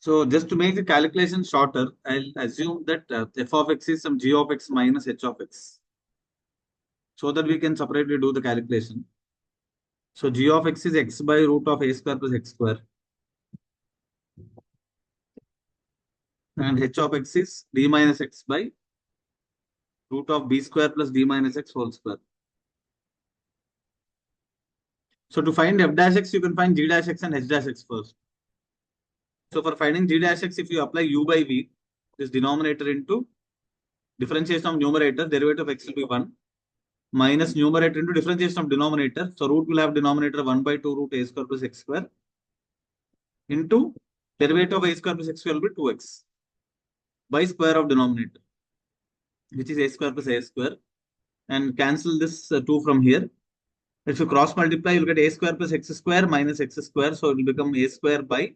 So just to make the calculation shorter, I'll assume that f of x is some g of x minus h of x, so that we can separately do the calculation. So g of x is x by root of a square plus x square, and h of x is d minus x by root of b square plus d minus x whole square. So to find f dash x, you can find g dash x and h dash x first. So for finding g dash x, if you apply u by v, this denominator into differentiation of numerator, derivative of x will be 1, minus numerator into differentiation of denominator. So root will have denominator 1 by 2 root a square plus x square into derivative of a square plus x square will be 2x by square of denominator, which is a square plus a square. And cancel this 2 from here. If you cross multiply, you'll get a square plus x square minus x square. So it will become a square by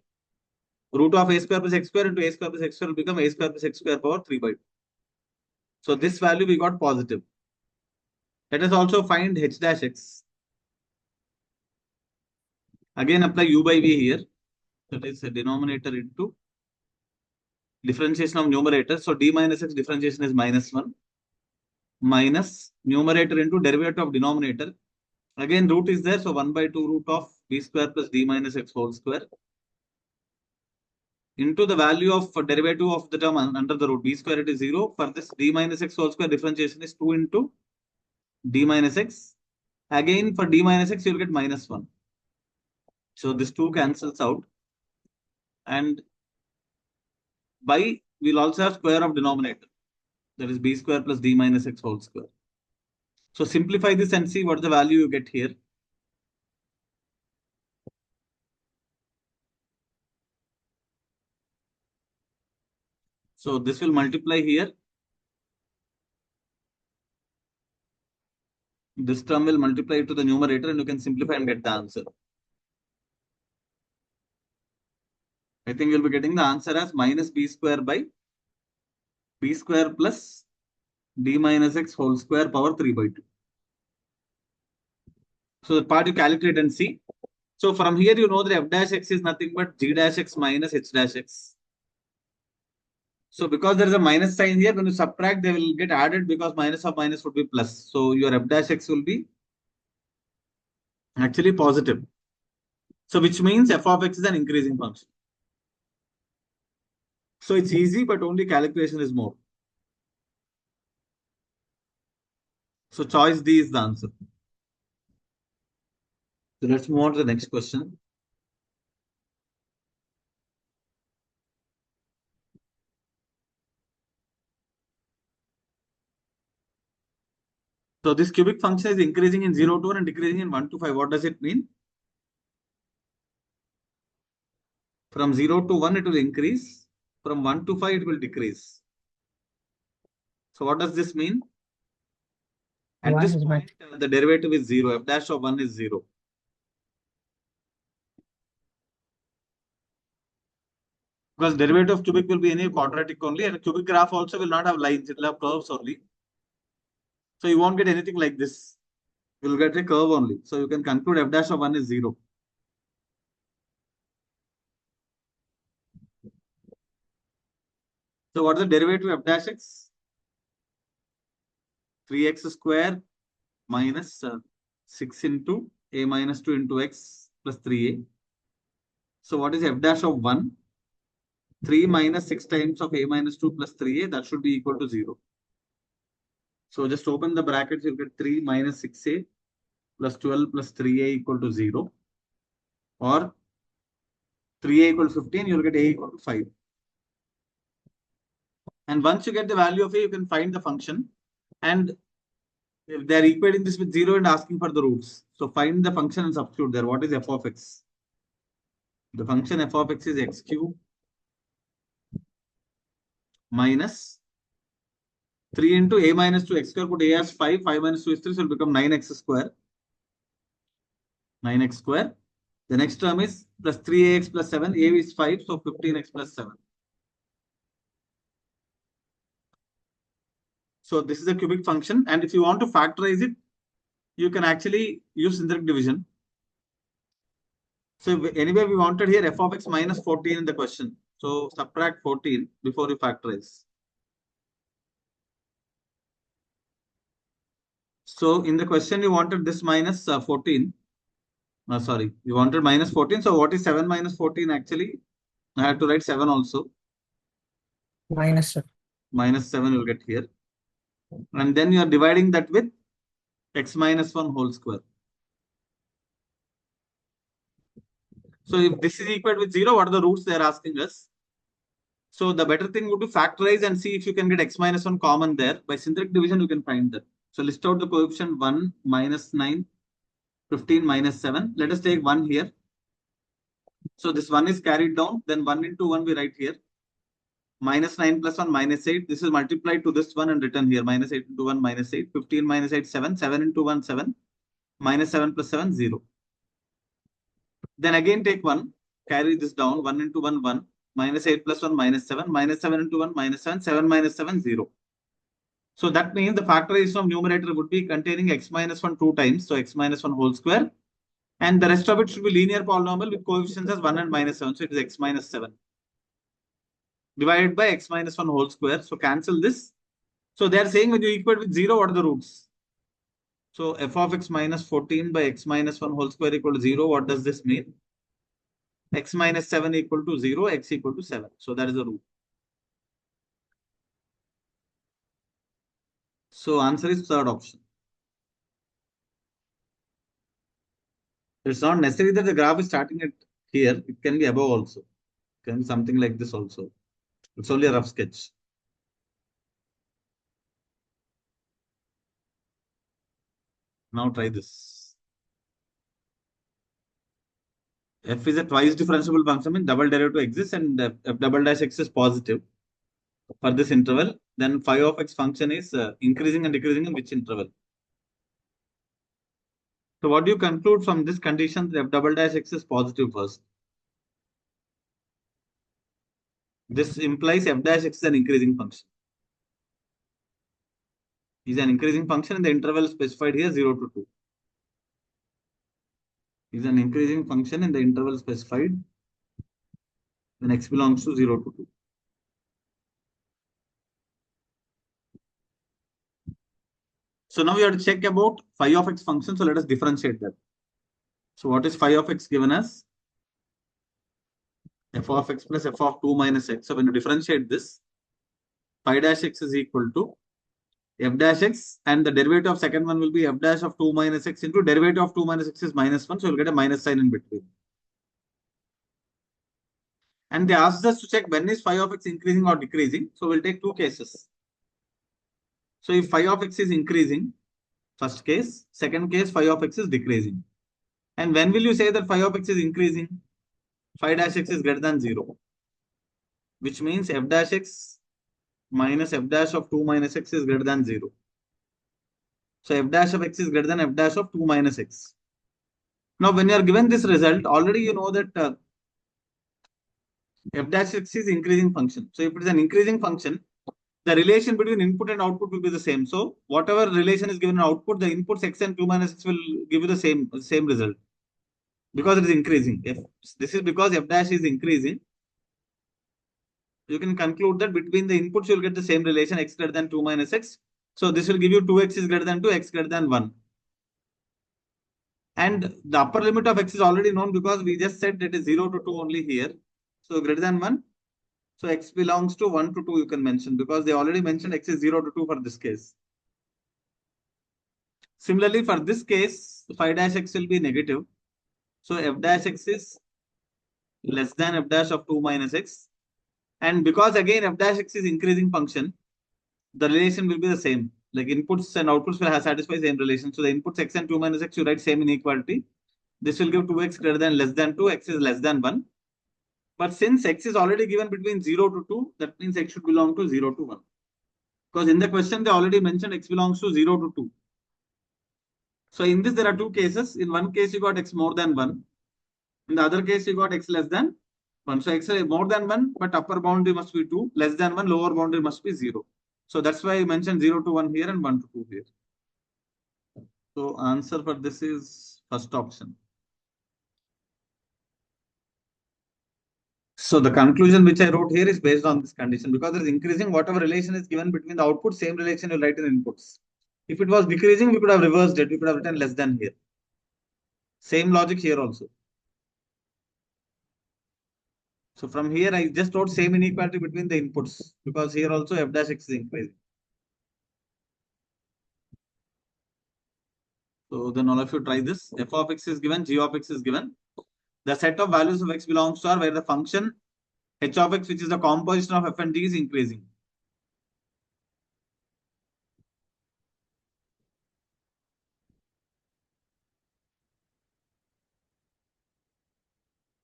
root of a square plus x square into a square plus x square will become a square plus x square power 3 by 2. So this value we got positive. Let us also find h dash x. Again apply u by v here. That is a denominator into differentiation of numerator. So d minus x differentiation is minus 1 minus numerator into derivative of denominator. Again root is there. So 1 by 2 root of b square plus d minus x whole square into the value of derivative of the term under the root. B square it is 0. For this d minus x whole square differentiation is 2 into d minus x. Again for d minus x you will get minus 1. So this 2 cancels out. And by we'll also have square of denominator. That is b square plus d minus x whole square. So simplify this and see what the value you get here. So this will multiply here. This term will multiply to the numerator and you can simplify and get the answer. I think you'll be getting the answer as minus b square by b square plus d minus x whole square power 3 by 2. So the part you calculate and see. So from here you know that f dash x is nothing but g dash x minus h dash x. So because there is a minus sign here, when you subtract, they will get added because minus of minus would be plus. So your f dash x will be actually positive. So which means f of x is an increasing function. So it's easy, but only calculation is more. So choice D is the answer. So let's move on to the next question. So this cubic function is increasing in 0 to 1 and decreasing in 1 to 5. What does it mean? From 0 to 1, it will increase. From 1 to 5, it will decrease. So what does this mean? At this point, the derivative is 0. F dash of 1 is 0. Because derivative of cubic will be any quadratic only, and a cubic graph also will not have lines, it will have curves only. So you won't get anything like this. You will get a curve only. So you can conclude f dash of 1 is 0. So what is the derivative of f dash x? 3x square minus 6 into a minus 2 into x plus 3a. So what is f dash of 1? 3 minus 6 times of a minus 2 plus 3a, that should be equal to 0. So just open the brackets, you'll get 3 minus 6a plus 12 plus 3a equal to 0. Or 3a equal to 15, you'll get a equal to 5. And once you get the value of a, you can find the function. And if they are equating this with 0 and asking for the roots. So find the function and substitute there. What is f of x? The function f of x is x cube minus 3 into a minus 2 x square. Put a as 5. 5 minus 2 is 3. So it will become 9x square. 9x square. The next term is plus 3ax plus 7. A is 5. So 15x plus 7. So this is a cubic function. And if you want to factorize it, you can actually use indirect division. So anyway, we wanted here f of x minus 14 in the question. So subtract 14 before you factorize. So in the question, you wanted this minus 14. Sorry, you wanted minus 14. So what is 7 minus 14 actually? I have to write 7 also. Minus 7. Minus 7 you'll get here. And then you are dividing that with x minus 1 whole square. So if this is equal with 0, what are the roots they are asking us? So the better thing would be factorize and see if you can get x minus 1 common there. By synthetic division, you can find that. So list out the coefficient 1, minus 9, 15, minus 7. Let us take 1 here. So this 1 is carried down. Then 1 into 1 we write here. Minus 9 plus 1, minus 8. This is multiplied to this one and written here. Minus 8 into 1, minus 8. 15 minus 8, 7. 7 into 1, 7. Minus 7 plus 7, 0. Then again take 1. Carry this down. 1 into 1, 1. Minus 8 plus 1, minus 7. Minus 7 into 1, minus 7. 7 minus 7, 0. So that means the factorization of numerator would be containing x minus 1 2 times. So x minus 1 whole square. And the rest of it should be linear polynomial with coefficients as 1 and minus 7. So it is x minus 7. Divided by x minus 1 whole square. So cancel this. So they are saying when you equate with 0, what are the roots? So f of x minus 14 by x minus 1 whole square equal to 0. What does this mean? X minus 7 equal to 0, x equal to 7. So that is the root. So answer is third option. It's not necessary that the graph is starting at here. It can be above also. It can be something like this also. It's only a rough sketch. Now try this. F is a twice differentiable function, means double derivative exists and f double dash x is positive for this interval. Then phi of x function is increasing and decreasing in which interval? So what do you conclude from this condition that f double dash x is positive first? This implies f dash x is an increasing function. Is an increasing function in the interval specified here 0 to 2. Is an increasing function in the interval specified when x belongs to 0 to 2. So now we have to check about phi of x function. So let us differentiate that. So what is phi of x given as? F of x plus f of 2 minus x. So when you differentiate this, phi dash x is equal to f dash x, and the derivative of second one will be f dash of 2 minus x into derivative of 2 minus x is minus 1. So you'll get a minus sign in between. And they asked us to check when is phi of x increasing or decreasing. So we'll take two cases. So if phi of x is increasing, first case, second case, phi of x is decreasing. And when will you say that phi of x is increasing? Phi dash x is greater than 0, which means f dash x minus f dash of 2 minus x is greater than 0. So f dash of x is greater than f dash of 2 minus x. Now, when you are given this result, already you know that f dash x is increasing function. So if it is an increasing function, the relation between input and output will be the same. So whatever relation is given in output, the inputs x and 2 minus x will give you the same result because it is increasing. If this is because f dash is increasing, you can conclude that between the inputs you will get the same relation x greater than 2 minus x. So this will give you 2x is greater than 2, x greater than 1. And the upper limit of x is already known because we just said it is 0 to 2 only here. So greater than 1. So x belongs to 1 to 2 you can mention because they already mentioned x is 0 to 2 for this case. Similarly, for this case, phi dash x will be negative. So f dash x is less than f dash of 2 minus x. And because again f dash x is increasing function, the relation will be the same. Like inputs and outputs will satisfy same relation. So the inputs x and 2 minus x, you write same inequality. This will give 2x greater than less than 2, x is less than 1. But since x is already given between 0 to 2, that means x should belong to 0 to 1. Because in the question, they already mentioned x belongs to 0 to 2. So in this, there are two cases. In one case, you got x more than 1. In the other case, you got x less than 1. So x is more than 1, but upper boundary must be 2. Less than 1, lower boundary must be 0. So that's why I mentioned 0 to 1 here and 1 to 2 here. So answer for this is first option. So the conclusion which I wrote here is based on this condition, because it is increasing, whatever relation is given between the output, same relation you write in inputs. If it was decreasing, we could have reversed it. We could have written less than here. Same logic here also. So from here, I just wrote same inequality between the inputs, because here also f dash x is increasing. So then all of you try this. F of x is given, g of x is given. The set of values of x belongs to R where the function h of x, which is the composition of f and g, is increasing.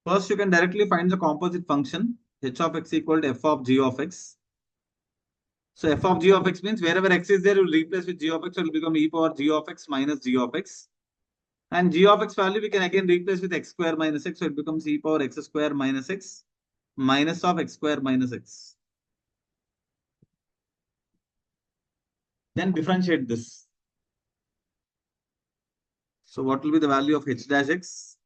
First, you can directly find the composite function h of x equal to f of g of x. So f of g of x means wherever x is there, you will replace with g of x, so it will become e power g of x minus g of x. And g of x value we can again replace with x square minus x, so it becomes e power x square minus x minus of x square minus x. Then differentiate this. So what will be the value of h dash x?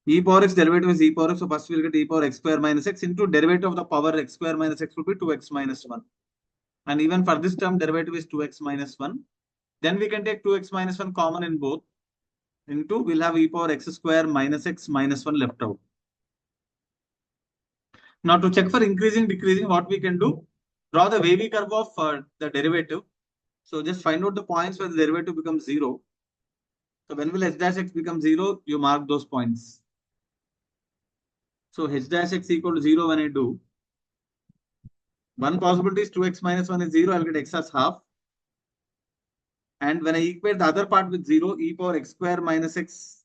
E power x derivative is e power x, so first we will get e power x square minus x into derivative of the power x square minus x will be 2x minus 1. And even for this term, derivative is 2x minus 1. Then we can take 2x minus 1 common in both. Into, we'll have e power x square minus x minus 1 left out. Now to check for increasing, decreasing, what we can do, draw the wavy curve of the derivative. So just find out the points where the derivative becomes 0. So when will h dash x become 0, you mark those points. So h dash x equal to 0 when I do, one possibility is 2x minus 1 is 0, I'll get x as half. And when I equate the other part with 0, e power x square minus x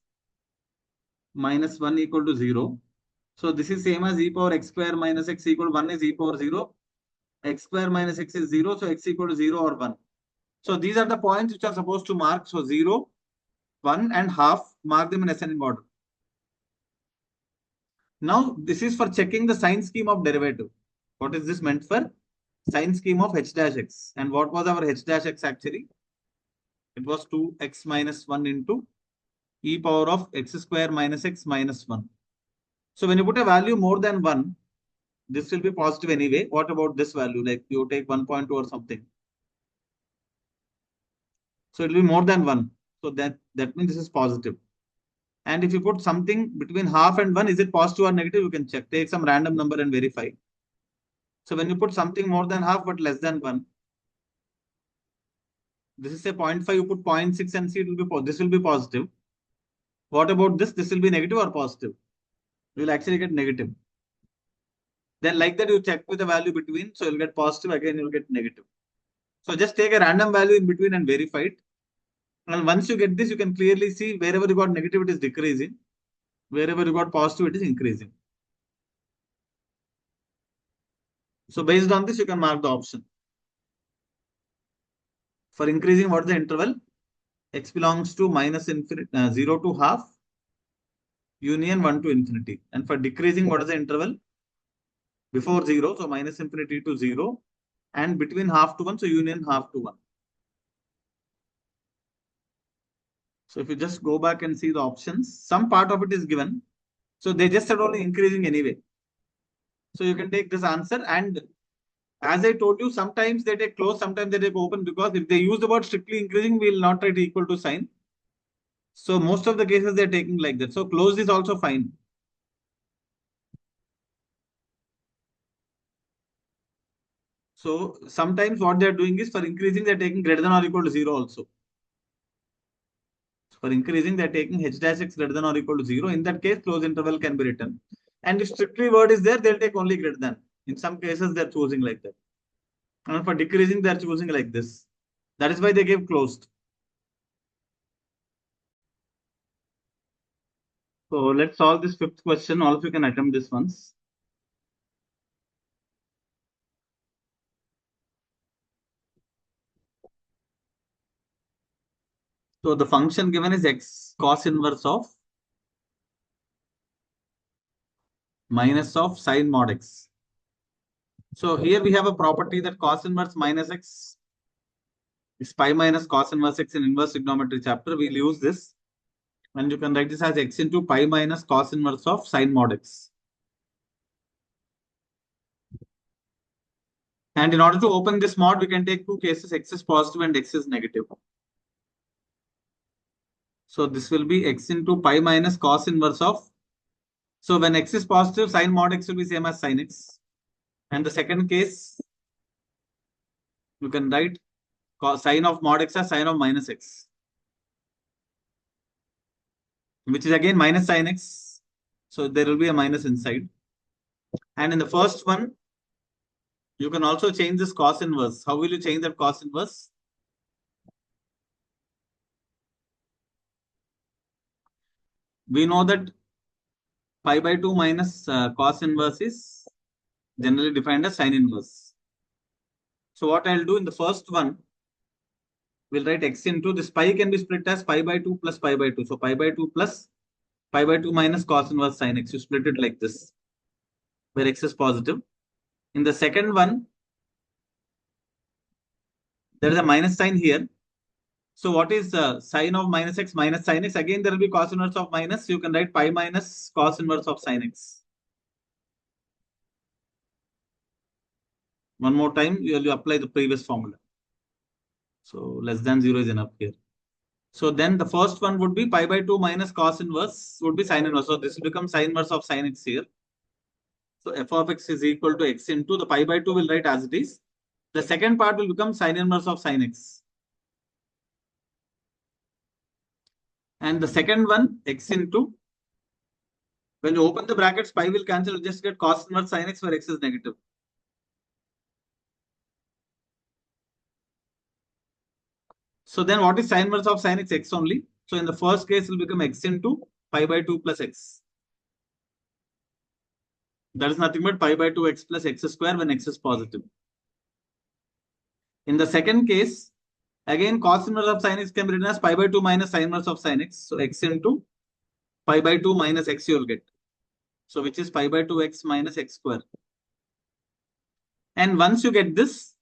minus 1 equal to 0. So this is same as e power x square minus x equal to 1 is e power 0. X square minus x is 0. So x equal to 0 or 1. So these are the points which are supposed to mark. So 0, 1 and half, mark them in ascending order. Now this is for checking the sign scheme of derivative. What is this meant for? Sign scheme of h dash x. And what was our h dash x actually? It was 2x minus 1 into e power of x square minus x minus 1. So when you put a value more than 1, this will be positive anyway. What about this value? Like you take 1.2 or something. So it will be more than 1. So that means this is positive. And if you put something between half and 1, is it positive or negative? You can check. Take some random number and verify. So when you put something more than half but less than 1, this is a 0.5, you put 0.6 and see it will be this will be positive. What about this? This will be negative or positive? You will actually get negative. Then like that you check with the value between. So you'll get positive, again you'll get negative. So just take a random value in between and verify it. And once you get this, you can clearly see wherever you got negative, it is decreasing. Wherever you got positive, it is increasing. So based on this, you can mark the option. For increasing, what is the interval? X belongs to minus infinity, 0 to half, union 1 to infinity. And for decreasing, what is the interval? Before 0, so minus infinity to 0. And between half to 1, so union half to 1. So if you just go back and see the options, some part of it is given. So they just said only increasing anyway. So you can take this answer. And as I told you, sometimes they take close, sometimes they take open, because if they use the word strictly increasing, we will not write equal to sign. So most of the cases they're taking like that. So closed is also fine. So sometimes what they're doing is for increasing, they're taking greater than or equal to 0 also. For increasing, they're taking h dash x greater than or equal to 0. In that case, closed interval can be written. And if strictly word is there, they'll take only greater than. In some cases, they're choosing like that. And for decreasing, they're choosing like this. That is why they gave closed. So let's solve this fifth question. All of you can attempt this once. So the function given is x cos inverse of minus of sin mod x. So here we have a property that cos inverse minus x is pi minus cos inverse x in inverse trigonometry chapter. We'll use this. And you can write this as x into pi minus cos inverse of sin mod x. And in order to open this mod, we can take two cases, x is positive and x is negative. So this will be x into pi minus cos inverse of. So when x is positive, sin mod x will be same as sin x. And the second case, you can write sine of mod x as sine of minus x, which is again minus sin x. So there will be a minus inside. And in the first one, you can also change this cos inverse. How will you change that cos inverse? We know that pi by 2 minus cos inverse is generally defined as sin inverse. So what I'll do in the first one, we'll write x into this pi can be split as pi by 2 plus pi by 2. So pi by 2 plus pi by 2 minus cos inverse sin x. You split it like this, where x is positive. In the second one, there is a minus sign here. So what is sine of minus x minus sin x? Again, there will be cos inverse of minus. You can write pi minus cos inverse of sin x. One more time, you will apply the previous formula. So less than 0 is enough here. So then the first one would be pi by 2 minus cos inverse would be sin inverse. So this will become sin inverse of sin x here. So f of x is equal to x into the pi by 2 will write as it is. The second part will become sin inverse of sin x. And the second one, x into, when you open the brackets, pi will cancel, just get cos inverse sin x where x is negative. So then what is sin inverse of sin x? X only. So in the first case, it will become x into pi by 2 plus x. That is nothing but pi by 2x plus x square when x is positive. In the second case, again cos inverse of sin x can be written as pi by 2 minus sin inverse of sin x. So x into pi by 2 minus x you will get. So which is pi by 2x minus x square. And once you get this,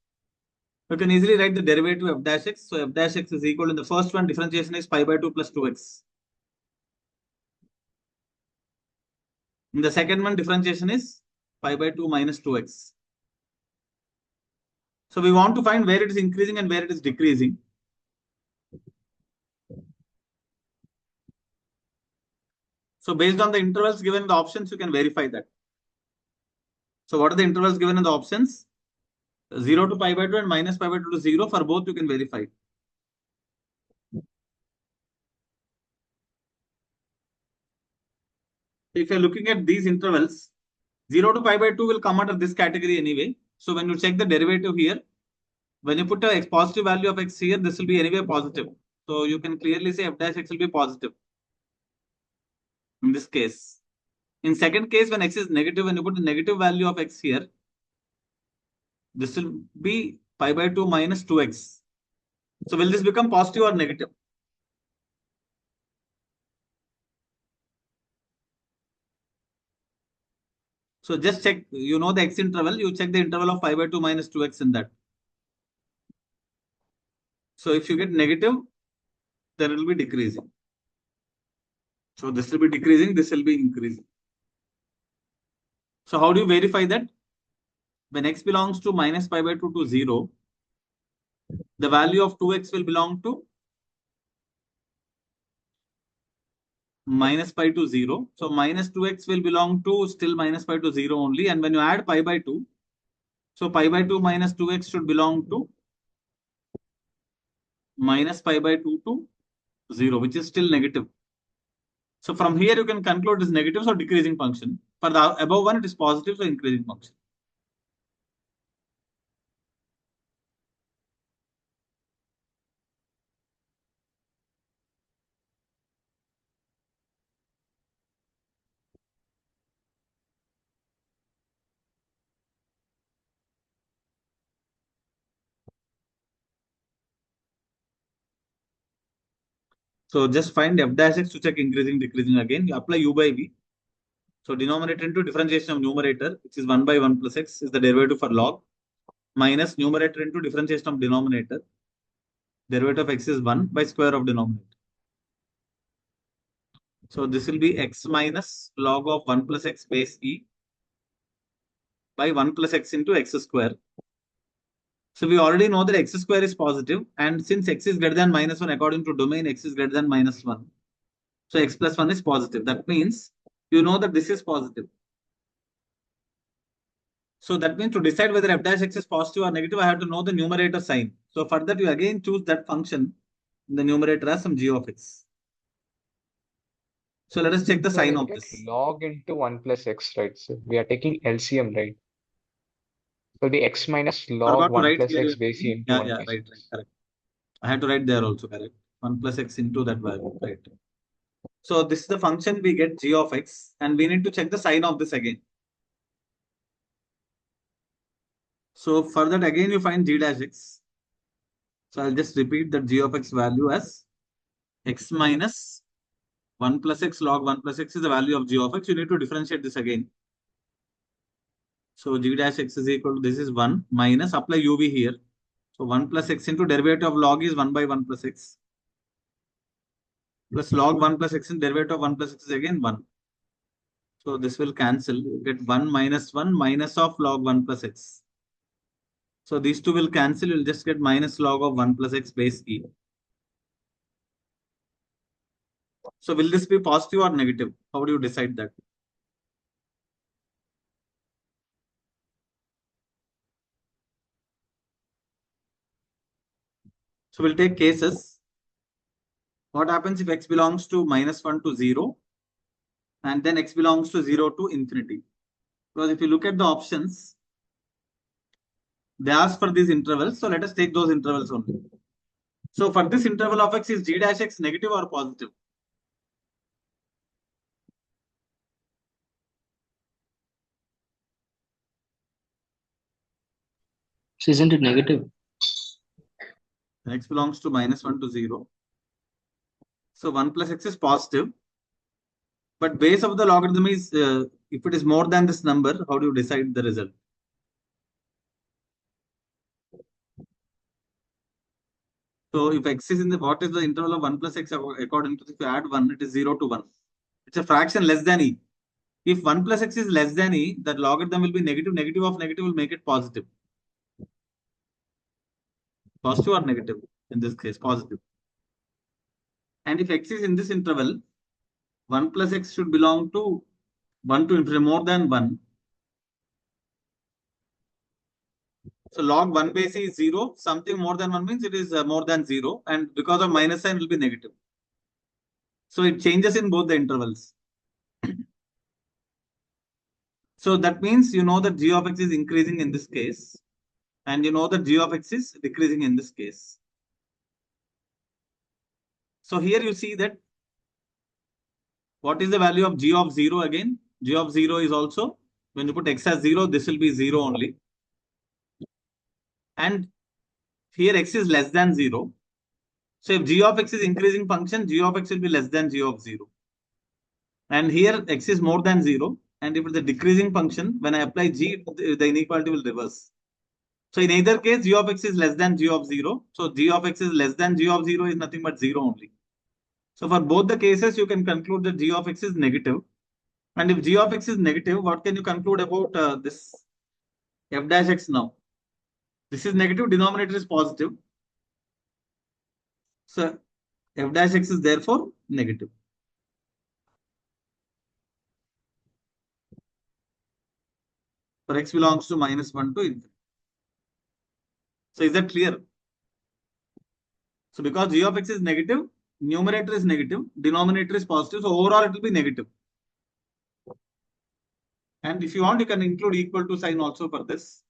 you can easily write the derivative of f dash x. So f dash x is equal in the first one, differentiation is pi by 2 plus 2x. In the second one, differentiation is pi by 2 minus 2x. So we want to find where it is increasing and where it is decreasing. So based on the intervals given in the options, you can verify that. So what are the intervals given in the options? 0 to pi by 2 and minus pi by 2 to 0. For both, you can verify. If you're looking at these intervals, 0 to pi by 2 will come under this category anyway. So when you check the derivative here, when you put a positive value of x here, this will be anyway positive. So you can clearly say f dash x will be positive in this case. In second case, when x is negative, when you put the negative value of x here, this will be pi by 2 minus 2x. So will this become positive or negative? So just check, you know the x interval, you check the interval of pi by 2 minus 2x in that. So if you get negative, then it will be decreasing. So this will be decreasing, this will be increasing. So how do you verify that? When x belongs to minus pi by 2 to 0, the value of 2x will belong to minus pi to 0. So minus 2x will belong to still minus pi to 0 only. And when you add pi by 2, so pi by 2 minus 2x should belong to minus pi by 2 to 0, which is still negative. So from here, you can conclude this negative, so decreasing function. For the above one, it is positive, so increasing function. So just find f dash x to check increasing, decreasing again. You apply u by v. So denominator into differentiation of numerator, which is 1 by 1 plus x, is the derivative for log, minus numerator into differentiation of denominator. Derivative of x is 1 by square of denominator. So this will be x minus log of 1 plus x base e by 1 plus x into x square. So we already know that x square is positive, and since x is greater than -1, according to domain, x is greater than -1. So x plus 1 is positive. That means you know that this is positive. So that means to decide whether f dash x is positive or negative, I have to know the numerator sign. So for that, you again choose that function in the numerator as some g of x. So let us check the So sign we'll of get this. log into 1 plus x, right? So we are taking LCM, right? So the x minus log Forgot to 1 write plus here. x base e into Yeah, 1 yeah, plus right, x. correct. I had to write there also, correct. 1 plus x into that value, right. So this is the function we get g of x, and we need to check the sign of this again. So for that again you find g dash x. So I'll just repeat that g of x value as x minus 1 plus x log 1 plus x is the value of g of x. You need to differentiate this again. So g dash x is equal to, this is 1 minus, apply uv here. So 1 plus x into derivative of log is 1 by 1 plus x. Plus log 1 plus x in derivative of 1 plus x is again 1. So this will cancel. You get 1 minus 1 minus of log 1 plus x. So these two will cancel. You'll just get minus log of 1 plus x base e. So will this be positive or negative? How do you decide that? So we'll take cases. What happens if x belongs to -1 to 0 and then x belongs to 0 to infinity? Because if you look at the options, they ask for these intervals. So let us take those intervals only. So for this interval of x, is g dash x negative or positive? So isn't it negative? X belongs to -1 to 0. So 1 plus x is positive. But base of the logarithm is, if it is more than this number, how do you decide the result? So if x is in the, what is the interval of 1 plus x according to, if you add 1, it is 0 to 1. It's a fraction less than e. If 1 plus x is less than e, that logarithm will be negative. Negative of negative will make it positive. Positive or negative? In this case, positive. And if x is in this interval, 1 plus x should belong to 1 to infinity, more than 1. So log 1 base e is 0. Something more than 1 means it is more than 0. And because of minus sign, it will be negative. So it changes in both the intervals. So that means you know that g of x is increasing in this case. And you know that g of x is decreasing in this case. So here you see that what is the value of g of 0 again? G of 0 is also, when you put x as 0, this will be 0 only. And here x is less than 0. So if g of x is increasing function, g of x will be less than g of 0. And here x is more than 0. And if it's a decreasing function, when I apply g, the inequality will reverse. So in either case, g of x is less than g of 0. So g of x is less than g of 0 is nothing but 0 only. So for both the cases, you can conclude that g of x is negative. And if g of x is negative, what can you conclude about this f dash x now? This is negative, denominator is positive. So f dash x is therefore negative. For x belongs to -1 to infinity. So is that clear? So because g of x is negative, numerator is negative, denominator is positive. So overall it will be negative. And if you want, you can include equal to sign also for this.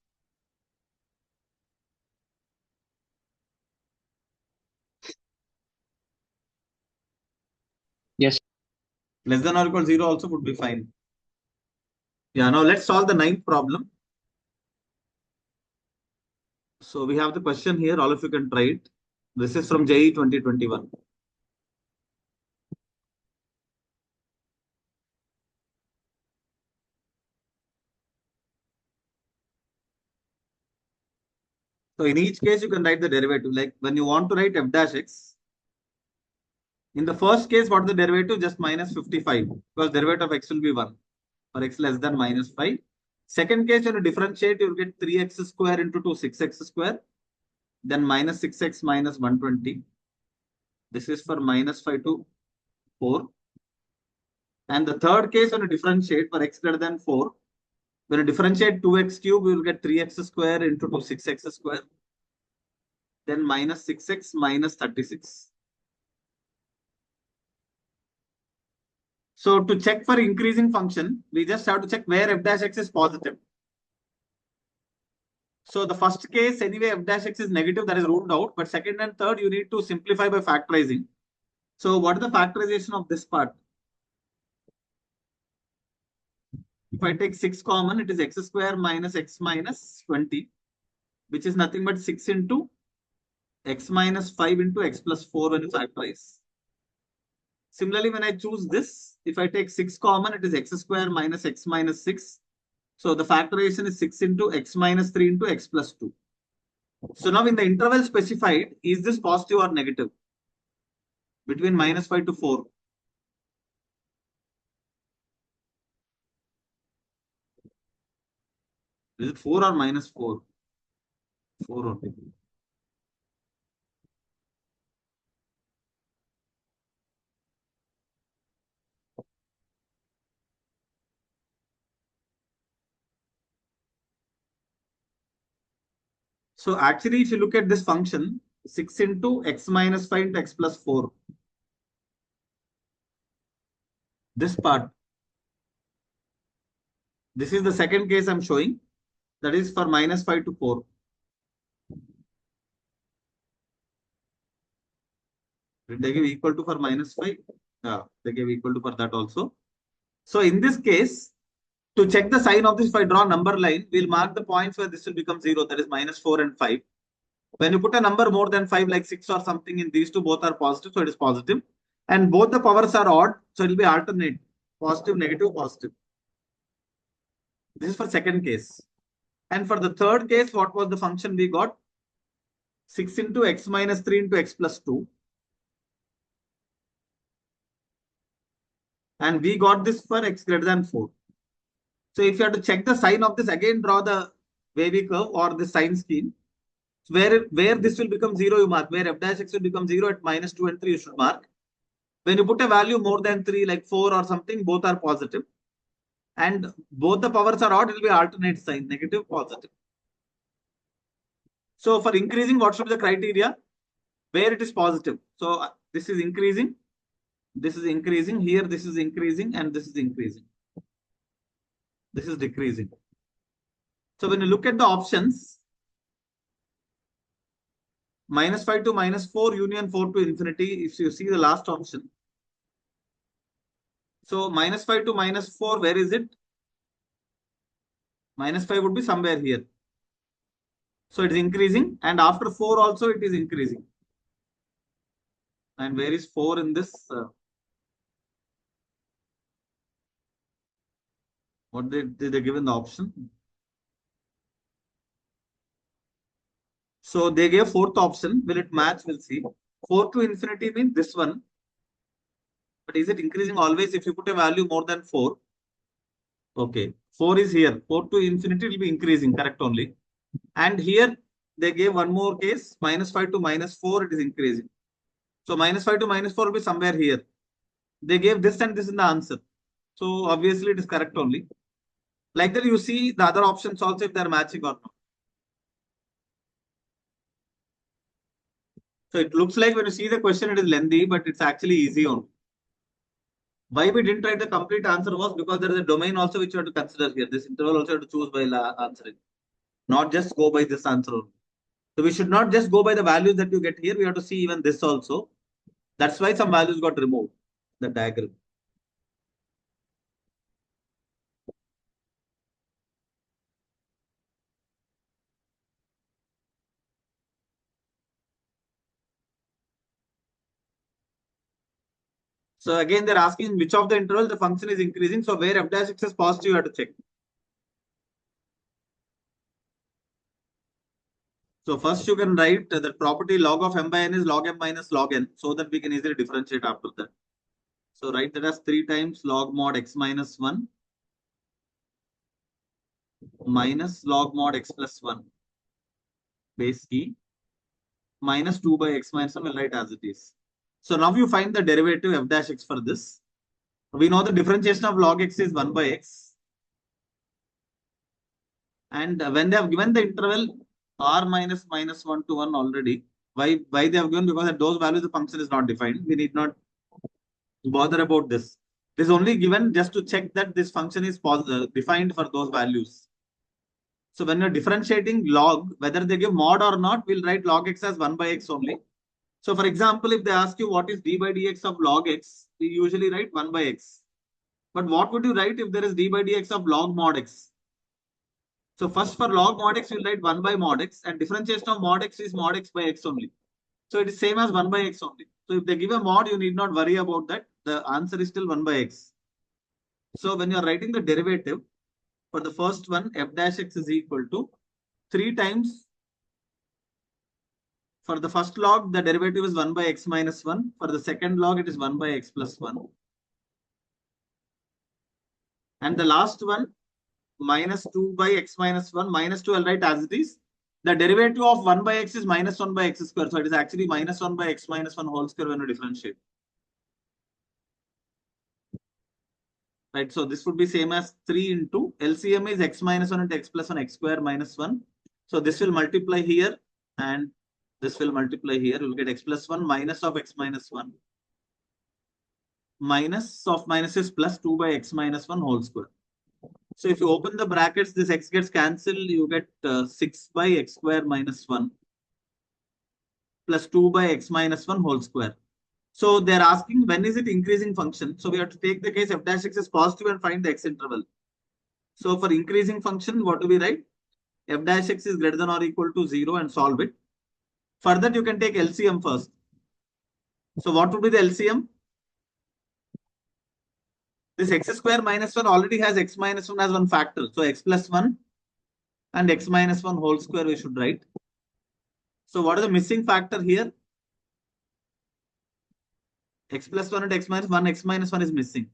Yes. Less than or equal to 0 also would be fine. Yeah, now let's solve the 9th problem. So we have the question here. All of you can try it. This is from JEE 2021. So in each case, you can write the derivative. Like when you want to write f dash x, in the first case, what is the derivative? Just minus 55, because derivative of x will be 1 for x less than -5. Second case, when you differentiate, you will get 3x square into 2, 6x square. then minus 6x minus 120. This is for minus 5 to 4. And the third case, when you differentiate for x greater than 4, when you differentiate 2x cube, we will get 3x square into 6x square. Then minus 6x minus 36. So to check for increasing function, we just have to check where f dash x is positive. So the first case, anyway, f dash x is negative, that is ruled out. But second and third, you need to simplify by factorizing. So what is the factorization of this part? If I take 6 common, it is x square minus x minus 20, which is nothing but 6 into x minus 5 into x plus 4 when you factorize. Similarly, when I choose this, if I take 6 common, it is x square minus x minus 6. So the factorization is 6 into x minus 3 into x plus 2. So now in the interval specified, is this positive or negative? Between minus 5 to 4. Is it 4 or minus 4? 4 only. So actually, if you look at this function, 6 into x minus 5 into x plus 4. This part. This is the second case I'm showing. That is for minus 5 to 4. Did they give equal to for minus 5? Yeah, they gave equal to for that also. So in this case, to check the sign of this, if I draw number line, we'll mark the points where this will become 0. That is minus 4 and 5. When you put a number more than 5, like 6 or something, in these two, both are positive. So it is positive. And both the powers are odd. So it will be alternate. Positive, negative, positive. This is for second case. And for the third case, what was the function we got? 6 into x minus 3 into x plus 2. And we got this for x greater than 4. So if you have to check the sign of this, again draw the wavy curve or the sign scheme. Where this will become 0, you mark. Where f dash x will become 0 at minus 2 and 3, you should mark. When you put a value more than 3, like 4 or something, both are positive. And both the powers are odd, it will be alternate sign, negative, positive. So for increasing, what should be the criteria? Where it is positive. So this is increasing. This is increasing. Here, this is increasing. And this is increasing. This is decreasing. So when you look at the options, minus 5 to minus 4, union 4 to infinity, if you see the last option. So minus 5 to minus 4, where is it? Minus 5 would be somewhere here. So it is increasing. And after 4 also, it is increasing. And where is 4 in this? What did they give in the option? So they gave fourth option. Will it match? We'll see. 4 to infinity means this one. But is it increasing always if you put a value more than 4? Okay. 4 is here. 4 to infinity will be increasing. Correct only. And here they gave one more case. Minus 5 to minus 4, it is increasing. So minus 5 to minus 4 will be somewhere here. They gave this and this in the answer. So obviously it is correct only. Like that, you see the other options also if they are matching or not. So it looks like when you see the question, it is lengthy, but it's actually easy only. Why we didn't write the complete answer was because there is a domain also which you have to consider here. This interval also you have to choose by answering, not just go by this answer only. So we should not just go by the values that you get here. We have to see even this also. That's why some values got removed, the diagram. So again, they're asking which of the intervals the function is increasing. So where f dash x is positive, you have to check. So first you can write the property log of m by n is log m minus log n, so that we can easily differentiate after that. So write that as 3 times log mod x minus 1 minus log mod x plus 1 base e minus 2 by x minus 1, we'll write as it is. So now you find the derivative f dash x for this. We know the differentiation of log x is 1 by x. And when they have given the interval r minus minus 1 to 1 already, why they have given? Because at those values the function is not defined. We need not bother about this. This is only given just to check that this function is defined for those values. So when you're differentiating log, whether they give mod or not, we'll write log x as 1 by x only. So for example, if they ask you what is d by dx of log x, we usually write 1 by x. But what would you write if there is d by dx of log mod x? So first for log mod x, we'll write 1 by mod x, and differentiation of mod x is mod x by x only. So it is same as 1 by x only. So if they give a mod, you need not worry about that. The answer is still 1 by x. So when you're writing the derivative, for the first one, f dash x is equal to 3 times. For the first log, the derivative is 1 by x minus 1. For the second log, it is 1 by x plus 1. And the last one, minus 2 by x minus 1. Minus 2, I'll write as it is. The derivative of 1 by x is minus 1 by x square. So it is actually minus 1 by x minus 1 whole square when you differentiate. Right, so this would be same as 3 into LCM is x minus 1 into x plus 1 x square minus 1. So this will multiply here and this will multiply here. You'll get x plus 1 minus of x minus 1. Minus of minus is plus 2 by x minus 1 whole square. So if you open the brackets, this x gets cancelled. You get 6 by x square minus 1 plus 2 by x minus 1 whole square. So they're asking when is it increasing function. So we have to take the case f dash x is positive and find the x interval. So for increasing function, what do we write? F dash x is greater than or equal to 0 and solve it. For that, you can take LCM first. So what would be the LCM? This x square minus 1 already has x minus 1 as one factor. So x plus 1 and x minus 1 whole square we should write. So what is the missing factor here? X plus 1 and x minus 1, x minus 1 is missing.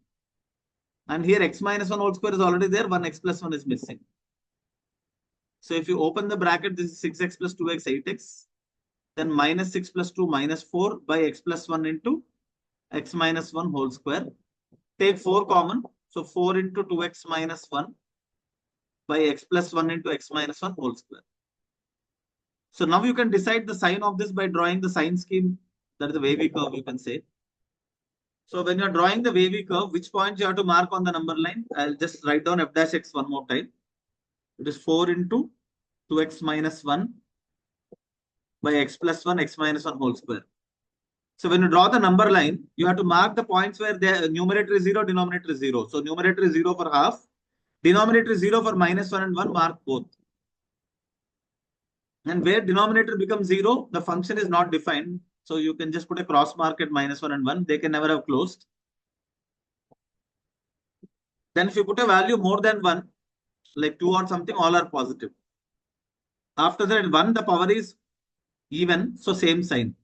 And here x minus 1 whole square is already there, 1 x plus 1 is missing. So if you open the bracket, this is 6x plus 2x, 8x. Then minus 6 plus 2 minus 4 by x plus 1 into x minus 1 whole square. Take 4 common. So 4 into 2x minus 1 by x plus 1 into x minus 1 whole square. So now you can decide the sign of this by drawing the sign scheme. That is the wavy curve, you can say. So when you're drawing the wavy curve, which points you have to mark on the number line? I'll just write down f dash x one more time. It is 4 into 2x minus 1 by x plus 1, x minus 1 whole square. So when you draw the number line, you have to mark the points where the numerator is 0, denominator is 0. So numerator is 0 for half, denominator is 0 for minus 1 and 1, mark both. And where denominator becomes 0, the function is not defined. So you can just put a cross mark at minus 1 and 1. They can never have closed. Then if you put a value more than 1, like 2 or something, all are positive. After that, 1, the power is even, so same sign.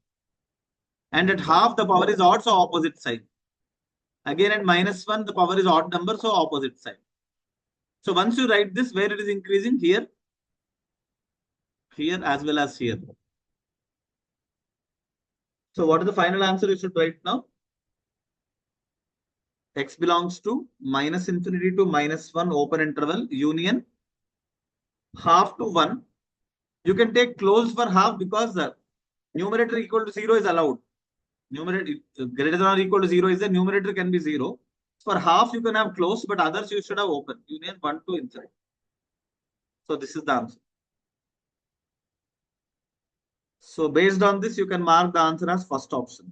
And at half, the power is odd, so opposite sign. Again, at minus 1, the power is odd number, so opposite sign. So once you write this, where it is increasing, here, here as well as here. So what is the final answer you should write now? X belongs to minus infinity to minus 1 open interval union half to 1. You can take closed for half because the numerator equal to 0 is allowed. Numerator greater than or equal to 0 is the numerator can be 0. For half you can have closed, but others you should have open. Union 1 to infinity. So this is the answer. So based on this, you can mark the answer as first option.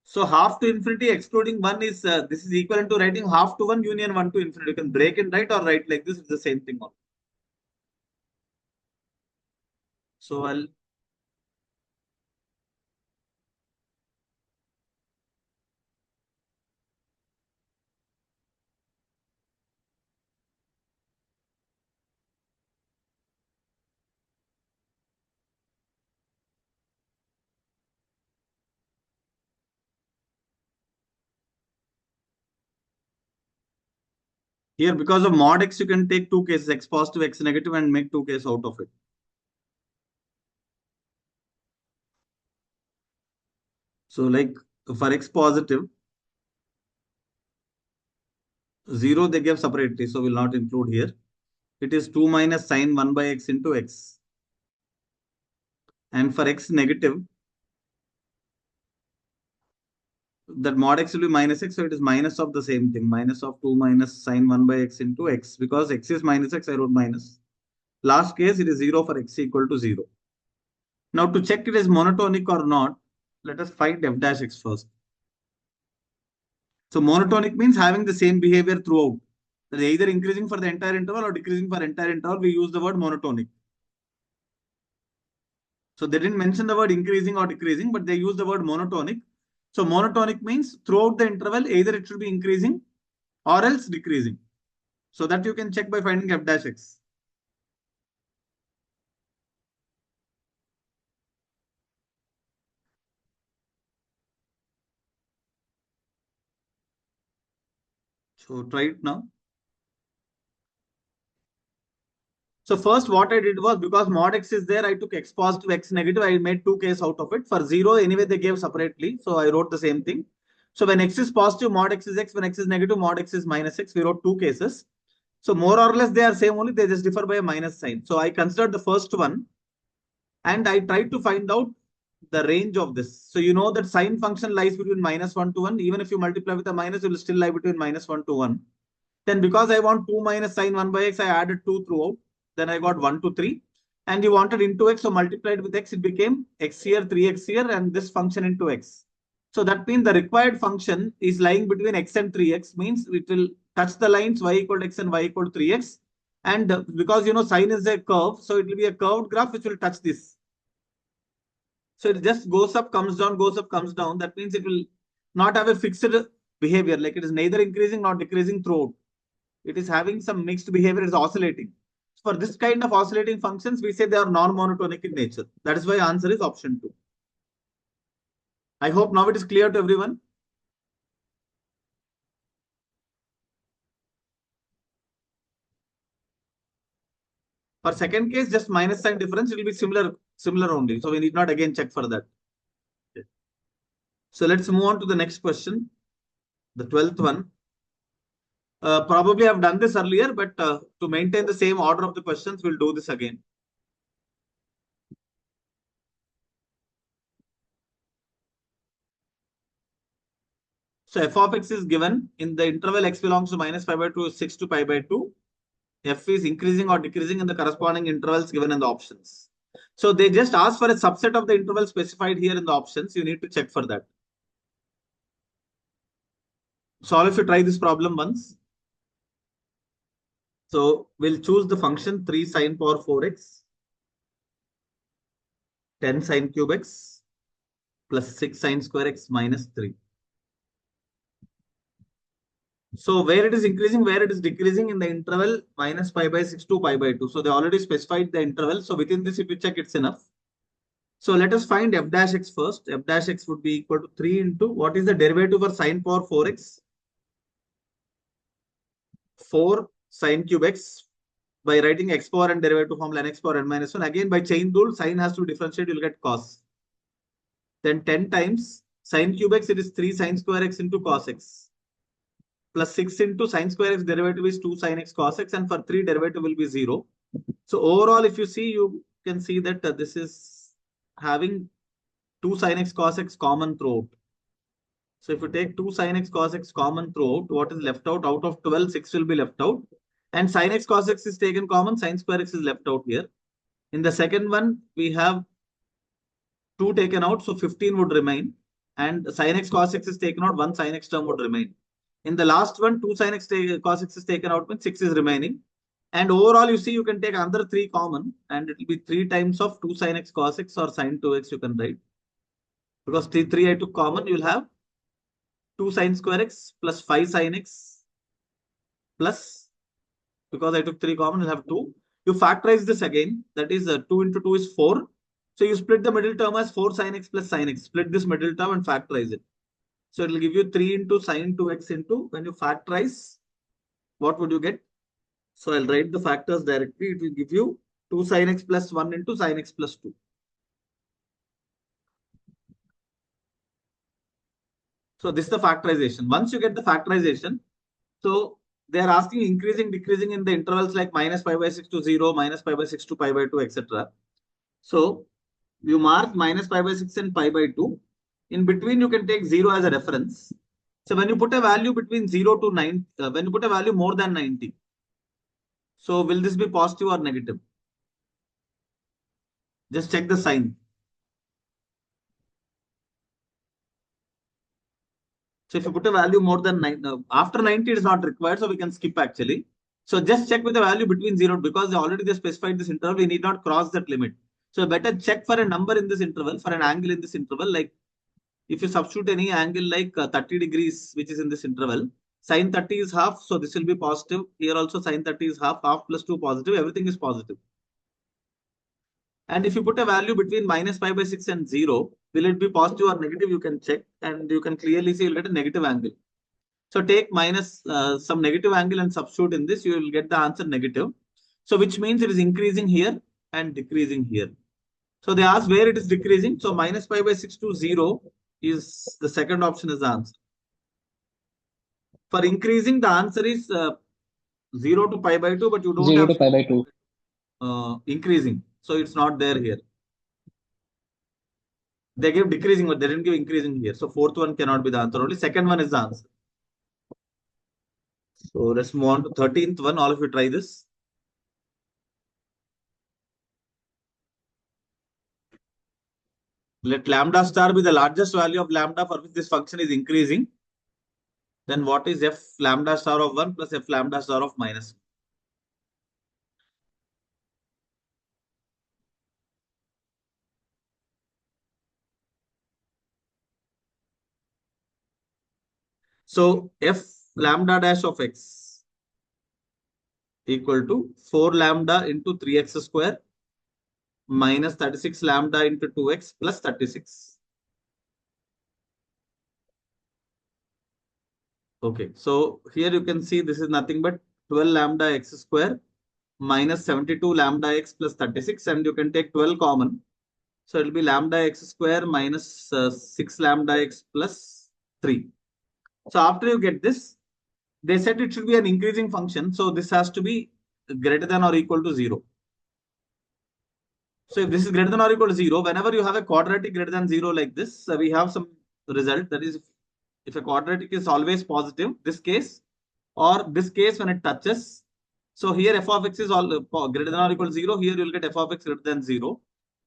So half to infinity excluding 1 is, this is equivalent to writing half to 1 union 1 to infinity. You can break and write or write like this. It's the same thing. So I'll Here, because of mod x, you can take two cases, x positive, x negative, and make two cases out of it. So like for x positive, 0 they gave separately, so we'll not include here. It is 2 minus sine 1 by x into x. And for x negative, that mod x will be minus x, so it is minus of the same thing, minus of 2 minus sine 1 by x into x. Because x is minus x, I wrote minus. Last case, it is 0 for x equal to 0. Now to check it is monotonic or not, let us find f dash x first. So monotonic means having the same behavior throughout. That is either increasing for the entire interval or decreasing for entire interval. We use the word monotonic. So they didn't mention the word increasing or decreasing, but they use the word monotonic. So monotonic means throughout the interval, either it should be increasing or else decreasing. So that you can check by finding f dash x. So try it now. So first what I did was, because mod x is there, I took x positive, x negative. I made two cases out of it. For 0, anyway, they gave separately. So I wrote the same thing. So when x is positive, mod x is x. When x is negative, mod x is minus x. We wrote two cases. So more or less they are same only. They just differ by a minus sign. So I considered the first one. And I tried to find out the range of this. So you know that sine function lies between -1 to 1. Even if you multiply with a minus, it will still lie between -1 to 1. Then because I want 2 minus sine 1 by x, I added 2 throughout. Then I got 1 to 3. And you wanted into x, so multiplied with x, it became x here, 3x here, and this function into x. So that means the required function is lying between x and 3x, means it will touch the lines y equal to x and y equal to 3x. And because you know sine is a curve, so it will be a curved graph which will touch this. So it just goes up, comes down, goes up, comes down. That means it will not have a fixed behavior, like it is neither increasing nor decreasing throughout. It is having some mixed behavior, it is oscillating. For this kind of oscillating functions, we say they are non-monotonic in nature. That is why answer is option 2. I hope now it is clear to everyone. For second case, just minus sign difference, it will be similar only. So we need not again check for that. Okay. So let's move on to the next question, the 12th one. Probably I've done this earlier, but to maintain the same order of the questions, we'll do this again. So f of x is given in the interval x belongs to -pi by 2, 6 to pi by 2. F is increasing or decreasing in the corresponding intervals given in the options. So they just ask for a subset of the interval specified here in the options. You need to check for that. So all of you try this problem once. So we'll choose the function 3 sine power 4x, 10 sine cube x, plus 6 sine square x minus 3. So where it is increasing, where it is decreasing in the interval -pi by 6 to pi by 2. So they already specified the interval. So within this, if you check, it's enough. So let us find f dash x first. F dash x would be equal to 3 into what is the derivative for sine power 4x? 4 sine cube x. By writing x power and derivative formula n x power n minus 1. Again, by chain rule, sine has to differentiate, you'll get cos. Then 10 times sine cube x, it is 3 sine square x into cos x. Plus 6 into sine square x derivative is 2 sine x cos x, and for 3 derivative will be 0. So overall, if you see, you can see that this is having 2 sine x cos x common throughout. So if you take 2 sine x cos x common throughout, what is left out? Out of 12, 6 will be left out. And sine x cos x is taken common, sine square x is left out here. In the second one, we have 2 taken out, so 15 would remain. And sine x cos x is taken out, 1 sine x term would remain. In the last one, 2 sine x cos x is taken out, means 6 is remaining. And overall, you see, you can take another 3 common, and it will be 3 times of 2 sine x cos x or sine 2x you can write. Because 3 I took common, you will have 2 sine square x plus 5 sine x plus, because I took 3 common, you'll have 2. You factorize this again, that is 2 into 2 is 4. So you split the middle term as 4 sine x plus sine x. Split this middle term and factorize it. So it will give you 3 into sine 2x into, when you factorize, what would you get? So I'll write the factors directly. It will give you 2 sin x plus 1 into sin x plus 2. So this is the factorization. Once you get the factorization, so they are asking increasing, decreasing in the intervals like minus pi by 6 to 0, minus pi by 6 to pi by 2, etc. So you mark minus pi by 6 and pi by 2. In between, you can take 0 as a reference. So when you put a value between 0 to 9, when you put a value more than 90, so will this be positive or negative? Just check the sign. So if you put a value more than 9, after 90 it is not required, so we can skip actually. So just check with the value between 0, because already they specified this interval, we need not cross that limit. So better check for a number in this interval, for an angle in this interval. Like if you substitute any angle like 30 degrees, which is in this interval, sin 30 is half, so this will be positive. Here also sin 30 is half, half plus 2 positive, everything is positive. And if you put a value between minus pi by 6 and 0, will it be positive or negative? You can check, and you can clearly see you'll get a negative angle. So take minus some negative angle and substitute in this, you will get the answer negative. So which means it is increasing here and decreasing here. So they ask where it is decreasing. So minus pi by 6 to 0 is the second option is the answer. For increasing, the answer is 0 to pi by 2, but you don't 0 have to pi by 2. Increasing. So it's not there here. They gave decreasing, but they didn't give increasing here. So fourth one cannot be the answer. Only second one is the answer. So let's move on to 13th one. All of you try this. Let lambda star be the largest value of lambda for which this function is increasing. Then what is f lambda star of 1 plus f lambda star of minus 1? So f lambda dash of x equal to 4 lambda into 3x square minus 36 lambda into 2x plus 36. Okay, so here you can see this is nothing but 12 lambda x square minus 72 lambda x plus 36, and you can take 12 common. So it will be lambda x square minus 6 lambda x plus 3. So after you get this, they said it should be an increasing function. So this has to be greater than or equal to 0. So if this is greater than or equal to 0, whenever you have a quadratic greater than 0 like this, we have some result. That is, if a quadratic is always positive, this case, or this case when it touches. So here f of x is all greater than or equal to 0. Here you will get f of x greater than 0.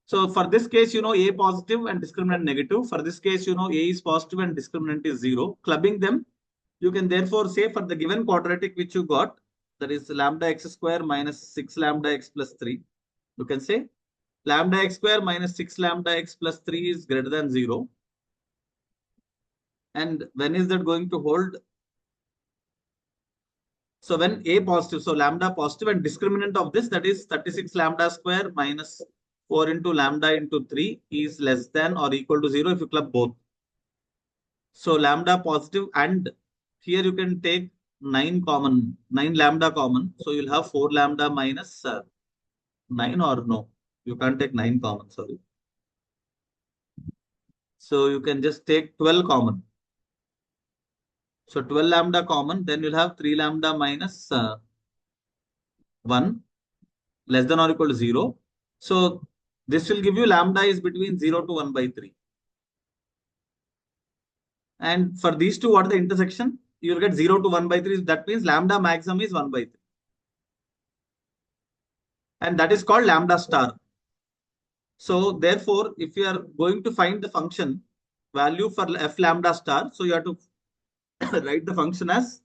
So for this case, you know a positive and discriminant negative. For this case, you know a is positive and discriminant is 0. Clubbing them, you can therefore say for the given quadratic which you got, that is lambda x square minus 6 lambda x plus 3. You can say lambda x square minus 6 lambda x plus 3 is greater than 0. And when is that going to hold? So when a positive, so lambda positive, and discriminant of this, that is 36 lambda square minus 4 into lambda into 3 is less than or equal to 0 if you club both. So lambda positive, and here you can take 9 common, 9 lambda common. So you'll have 4 lambda minus 9, or no, you can't take 9 common, sorry. So you can just take 12 common. So 12 lambda common, then you'll have 3 lambda minus 1 less than or equal to 0. So this will give you lambda is between 0 to 1 by 3. And for these two, what are the intersection? You will get 0 to 1 by 3. That means lambda maximum is 1 by 3. And that is called lambda star. So therefore, if you are going to find the function value for f lambda star, so you have to write the function as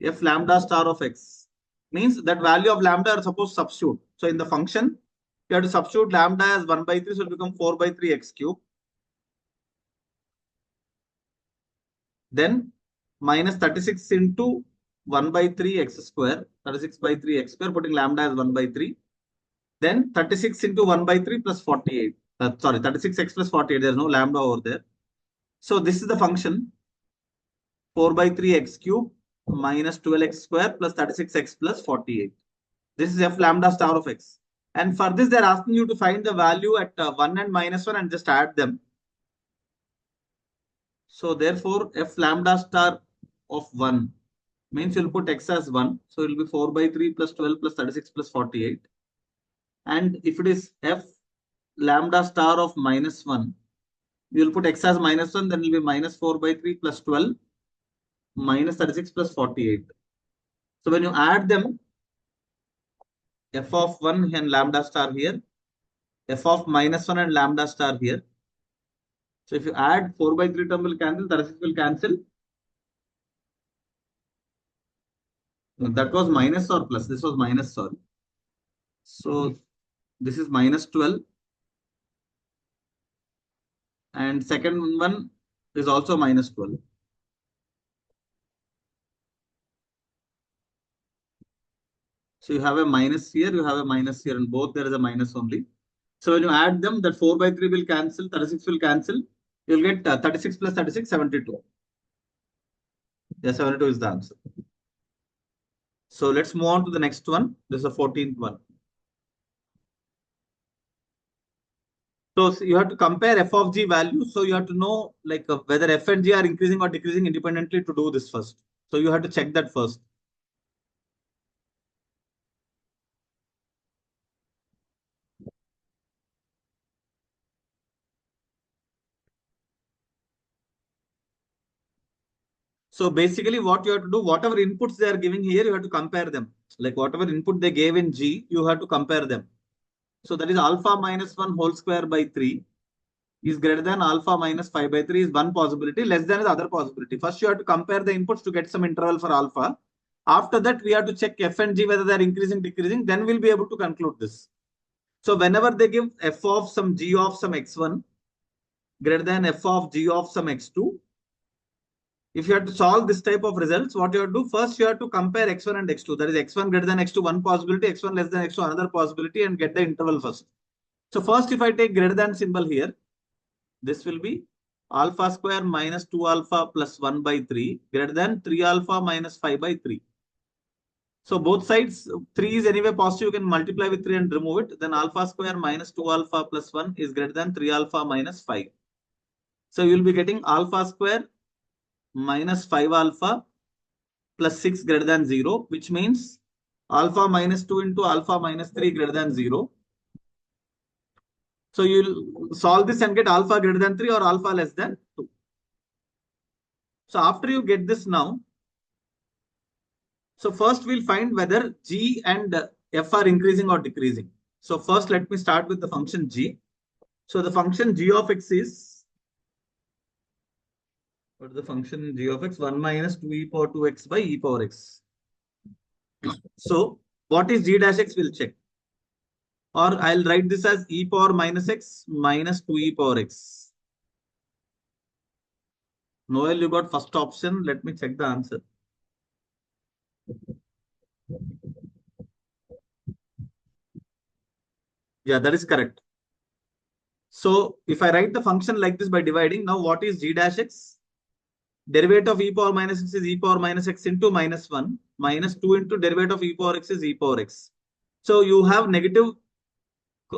f lambda star of x. Means that value of lambda are supposed to substitute. So in the function, you have to substitute lambda as 1 by 3, so it will become 4 by 3 x cube. Then minus 36 into 1 by 3 x square, 36 by 3 x square, putting lambda as 1 by 3. Then 36 into 1 by 3 plus 48. Sorry, 36x plus 48. There is no lambda over there. So this is the function 4 by 3 x cube minus 12x square plus 36x plus 48. This is f lambda star of x. And for this, they're asking you to find the value at 1 and minus 1 and just add them. So therefore, f lambda star of 1 means you'll put x as 1. So it will be 4 by 3 plus 12 plus 36 plus 48. And if it is f lambda star of minus 1, you will put x as minus 1, then it will be minus 4 by 3 plus 12 minus 36 plus 48. So when you add them, f of 1 and lambda star here, f of minus 1 and lambda star here. So if you add 4 by 3 term will cancel, 36 will cancel. That was minus or plus? This was minus, sorry. So this is minus 12. And second one is also minus 12. So you have a minus here, you have a minus here, and both there is a minus only. So when you add them, that 4 by 3 will cancel, 36 will cancel. You'll get 36 plus 36, 72. Yeah, 72 is the answer. So let's move on to the next one. This is the 14th one. So you have to compare f of g value. So you have to know like whether f and g are increasing or decreasing independently to do this first. So you have to check that first. So basically what you have to do, whatever inputs they are giving here, you have to compare them. Like whatever input they gave in G, you have to compare them. So that is alpha minus 1 whole square by 3 is greater than alpha minus 5 by 3 is one possibility, less than is other possibility. First, you have to compare the inputs to get some interval for alpha. After that, we have to check f and g whether they are increasing, decreasing. Then we'll be able to conclude this. So whenever they give f of some g of some x1 greater than f of g of some x2, if you have to solve this type of results, what you have to do, first you have to compare x1 and x2. That is x1 greater than x2, one possibility, x1 less than x2, another possibility, and get the interval first. So first, if I take greater than symbol here, this will be alpha square minus 2 alpha plus 1 by 3 greater than 3 alpha minus 5 by 3. So both sides, 3 is anyway positive, you can multiply with 3 and remove it. Then alpha square minus 2 alpha plus 1 is greater than 3 alpha minus 5. So you will be getting alpha square minus 5 alpha plus 6 greater than 0, which means alpha minus 2 into alpha minus 3 greater than 0. So you'll solve this and get alpha greater than 3 or alpha less than 2. So after you get this now, so first we'll find whether g and f are increasing or decreasing. So first let me start with the function g. So the function g of x is, what is the function g of x? 1 minus 2 e power 2x by e power x. So what is g dash x? We'll check. Or I'll write this as e power minus x minus 2 e power x. Noel, you got first option. Let me check the answer. Yeah, that is correct. So if I write the function like this by dividing, now what is g dash x? Derivative of e power minus x is e power minus x into minus 1 minus 2 into derivative of e power x is e power x. So you have negative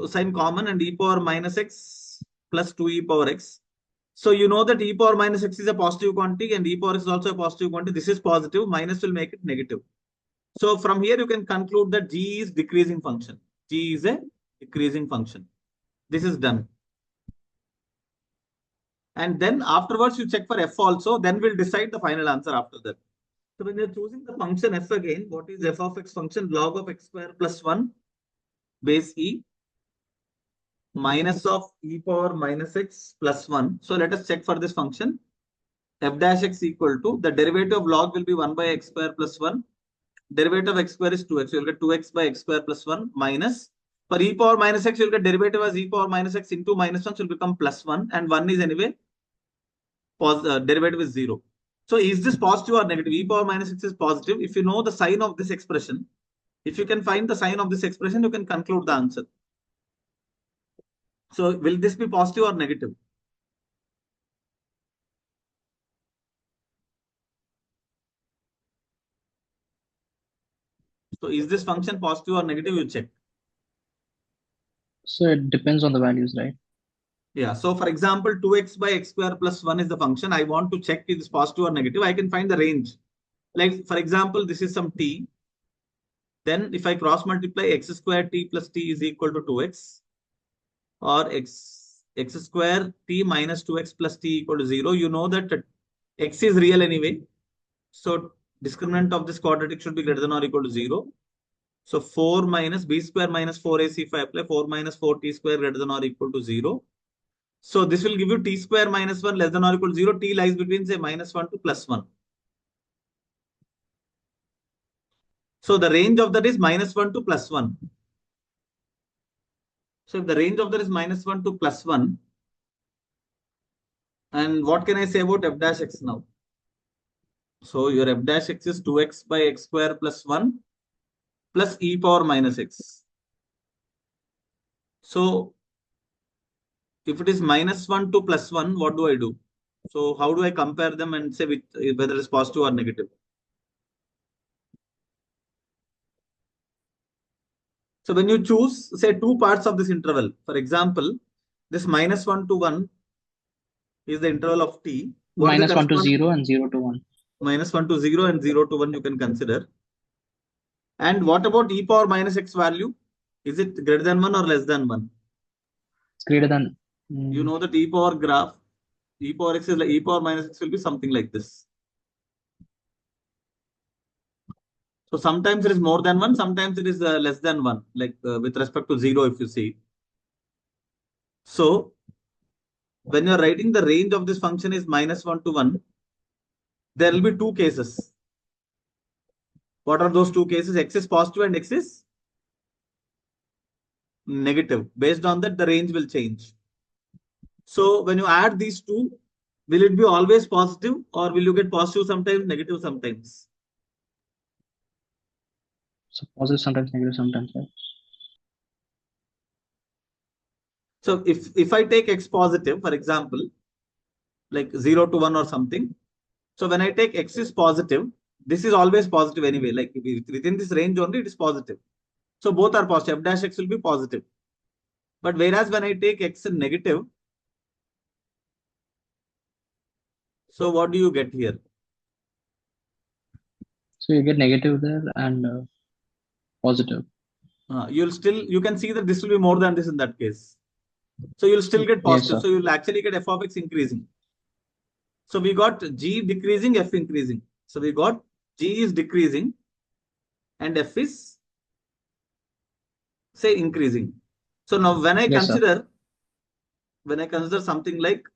sign common and e power minus x plus 2 e power x. So you know that e power minus x is a positive quantity and e power x is also a positive quantity. This is positive, minus will make it negative. So from here you can conclude that g is decreasing function. G is a decreasing function. This is done. And then afterwards you check for f also, then we'll decide the final answer after that. So when you're choosing the function f again, what is f of x function? Log of x square plus 1 base e minus of e power minus x plus 1. So let us check for this function. F dash x equal to, the derivative of log will be 1 by x square plus 1. Derivative of x square is 2x. You'll get 2x by x square plus 1 minus. For e power minus x, you'll get derivative as e power minus x into minus 1. So it will become plus 1. And 1 is anyway, derivative is 0. So is this positive or negative? E power minus x is positive. If you know the sign of this expression, if you can find the sign of this expression, you can conclude the answer. So will this be positive or negative? is this function positive or negative? You check. So it depends on the values, right? Yeah. So for example, 2x by x square plus 1 is the function. I want to check if it's positive or negative. I can find the range. Like for example, this is some t. Then if I cross multiply x square t plus t is equal to 2x, or x square t minus 2x plus t equal to 0, you know that x is real anyway. So discriminant of this quadratic should be greater than or equal to 0. So 4 minus b square minus 4ac, if I apply 4 minus 4t square greater than or equal to 0. So this will give you t square minus 1 less than or equal to 0. T lies between say minus 1 to plus 1. So the range of that is minus 1 to plus 1. So if the range of that is minus 1 to plus 1, and what can I say about f dash x now? So your f dash x is 2x by x square plus 1 plus e power minus x. So if it is minus 1 to plus 1, what do I do? So how do I compare them and say whether it's positive or negative? So when you choose, say, two parts of this interval, for example, this minus 1 to 1 is the interval of t. Minus 1 to 0 and 0 to 1. Minus 1 to 0 and 0 to 1 you can consider. And what about e power minus x value? Is it greater than 1 or less than 1? It's greater than. You know that e power graph, e power x is like e power minus x will be something like this. So sometimes it is more than 1, sometimes it is less than 1, like with respect to 0 if you see. So when you are writing the range of this function is minus 1 to 1, there will be two cases. What are those two cases? X is positive and x is negative. Based on that, the range will change. So when you add these two, will it be always positive or will you get positive sometimes, negative sometimes? So positive sometimes, negative sometimes, right? So if I take x positive, for example, like 0 to 1 or something. So when I take x is positive, this is always positive anyway. Like within this range only, it is positive. So both are positive. F dash x will be positive. But whereas when I take x negative, so what do you get here? So you get negative there and positive. You can see that this will be more than this in that case. So you'll still get positive. Yes, so you'll actually get f of x increasing. So we got g decreasing, f increasing. So we got g is decreasing and f is say increasing. So now when I consider something like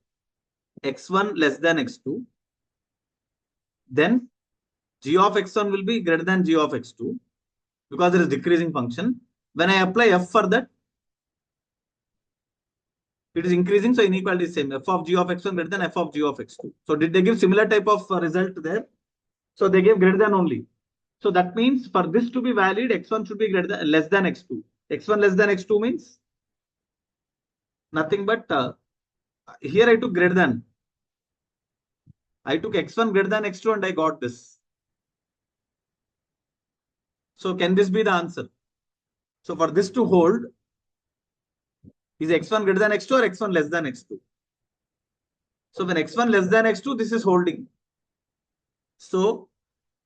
x1 less than x2, then g of x1 will be greater than g of x2 because there is decreasing function. When I apply f for that, it is increasing, so inequality is same. F of g of x1 greater than f of g of x2. So did they give similar type of result there? So they gave greater than only. So that means for this to be valid, x1 should be less than x2. x1 less than x2 means nothing but here I took greater than. I took x1 greater than x2 and I got this. So can this be the answer? So for this to hold, is x1 greater than x2 or x1 less than x2? So when x1 less than x2, this is holding. So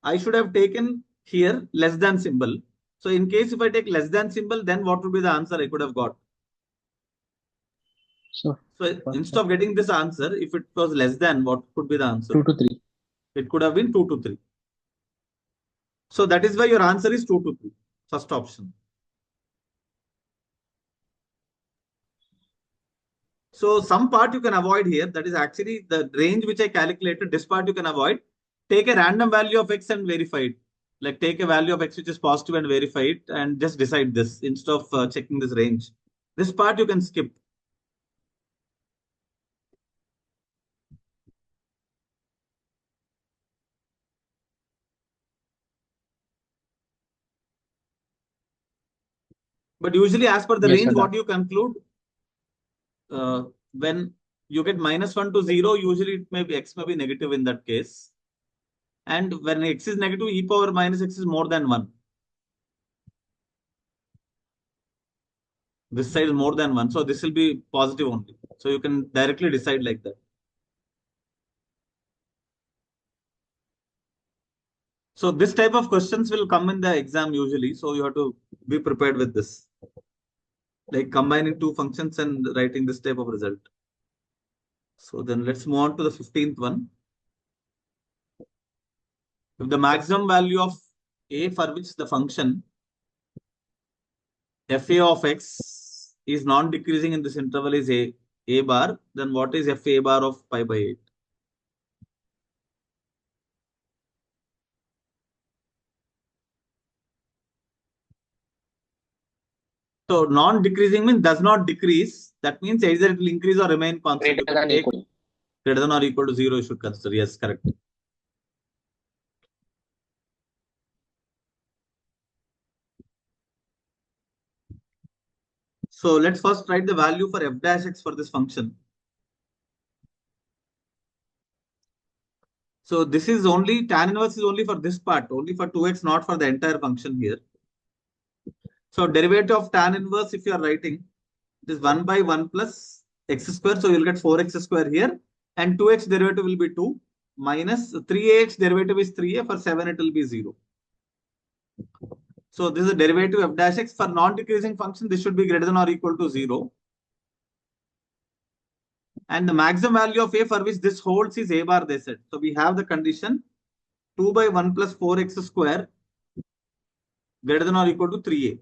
I should have taken here less than symbol. So in case if I take less than symbol, then what would be the answer I could have got? So instead of getting this answer, if it was less than, what could be the answer? 2 to 3. It could have been 2 to 3. So that is why your answer is 2 to 3. First option. So some part you can avoid here. That is actually the range which I calculated. This part you can avoid. Take a random value of x and verify it. Like take a value of x which is positive and verify it and just decide this instead of checking this range. This part you can skip. But usually as per the range, what you conclude, when you get minus 1 to 0, usually it may be x may be negative in that case. And when x is negative, e power minus x is more than 1. This side is more than 1. So this will be positive only. So you can directly decide like that. So this type of questions will come in the exam usually. So you have to be prepared with this. Like combining two functions and writing this type of result. So then let's move on to the 15th one. If the maximum value of a for which the function fa of x is non-decreasing in this interval is a bar, then what is fa bar of pi by 8? So non-decreasing means does not decrease. That means either it will increase or remain constant. Greater You can than take equal. greater than or equal to 0, you should consider. Yes, correct. So let's first write the value for f dash x for this function. So this is only, tan inverse is only for this part, only for 2x, not for the entire function here. So derivative of tan inverse, if you are writing, it is 1 by 1 plus x square. So you'll get 4x square here. And 2x derivative will be 2 minus 3ax derivative is 3a. For 7, it will be 0. So this is a derivative f dash x. For non-decreasing function, this should be greater than or equal to 0. And the maximum value of a for which this holds is a bar, they said. So we have the condition 2 by 1 plus 4x square greater than or equal to 3a.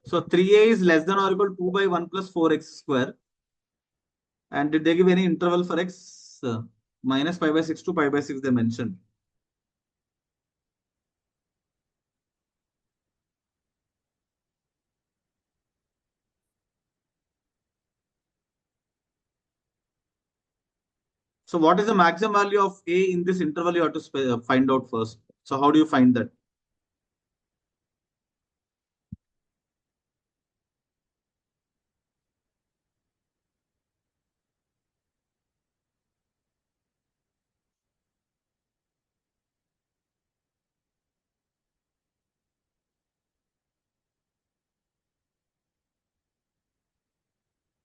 So 3a is less than or equal to 2 by 1 plus 4x square. And did they give any interval for x? Minus pi by 6 to pi by 6 they mentioned. So what is the maximum value of a in this interval? You have to find out first. So how do you find that?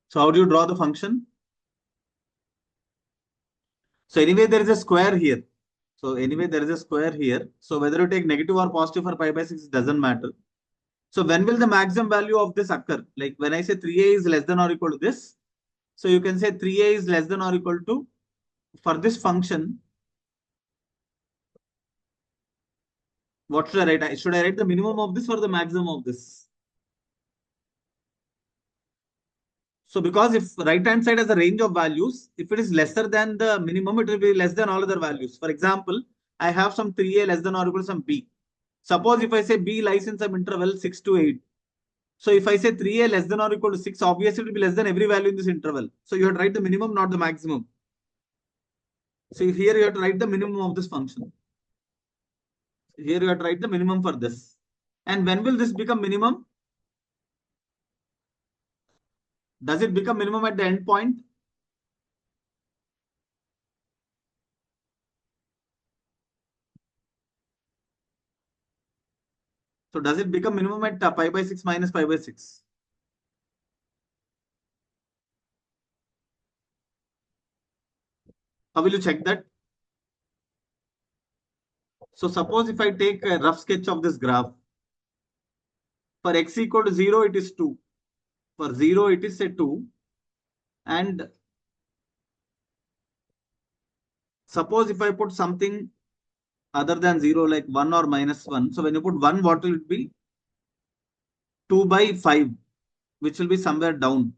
So how do you draw the function? So anyway, there is a square here. So anyway, there is a square here. So whether you take negative or positive for pi by 6, it doesn't matter. So when will the maximum value of this occur? Like when I say 3a is less than or equal to this. So you can say 3a is less than or equal to, for this function, what should I write? Should I write the minimum of this or the maximum of this? So because if right hand side has a range of values, if it is lesser than the minimum, it will be less than all other values. For example, I have some 3a less than or equal to some b. Suppose if I say b lies in some interval 6 to 8. So if I say 3a less than or equal to 6, obviously it will be less than every value in this interval. So you have to write the minimum, not the maximum. So here you have to write the minimum of this function. Here you have to write the minimum for this. And when will this become minimum? Does it become minimum at the end point? So does it become minimum at pi by 6 minus pi by 6? How will you check that? So suppose if I take a rough sketch of this graph. For x equal to 0, it is 2. For 0, it is say 2. And suppose if I put something other than 0, like 1 or minus 1. So when you put 1, what will it be? 2 by 5, which will be somewhere down.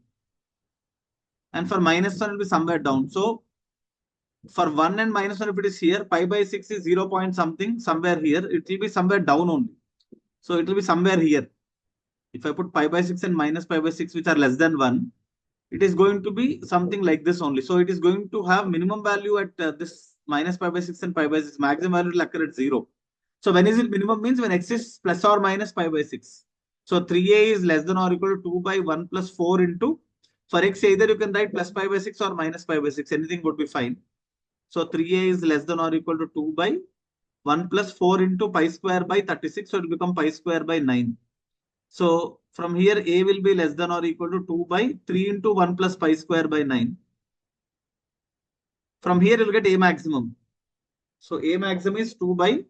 And for minus 1, it will be somewhere down. So for 1 and minus 1, if it is here, pi by 6 is 0 point something, somewhere here. It will be somewhere down only. So it will be somewhere here. If I put pi by 6 and minus pi by 6, which are less than 1, it is going to be something like this only. So it is going to have minimum value at this minus pi by 6 and pi by 6. Maximum value will occur at 0. So when is it minimum means when x is plus or minus pi by 6. So 3a is less than or equal to 2 by 1 plus 4 into, for x either you can write plus pi by 6 or minus pi by 6. Anything would be fine. So 3a is less than or equal to 2 by 1 plus 4 into pi square by 36. So it will become pi square by 9. So from here, a will be less than or equal to 2 by 3 into 1 plus pi square by 9. From here, you'll get a maximum. So a maximum is 2 by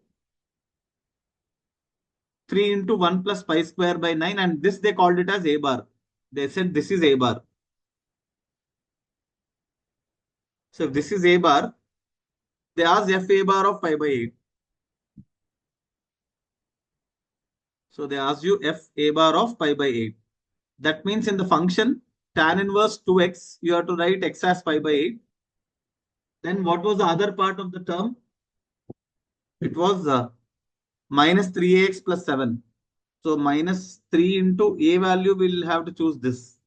3 into 1 plus pi square by 9. And this they called it as a bar. They said this is a bar. So if this is a bar, they asked f a bar of pi by 8. So they ask you f a bar of pi by 8. That means in the function tan inverse 2x, you have to write x as pi by 8. Then what was the other part of the term? It was minus 3ax plus 7. So minus 3 into a value, we'll have to choose this.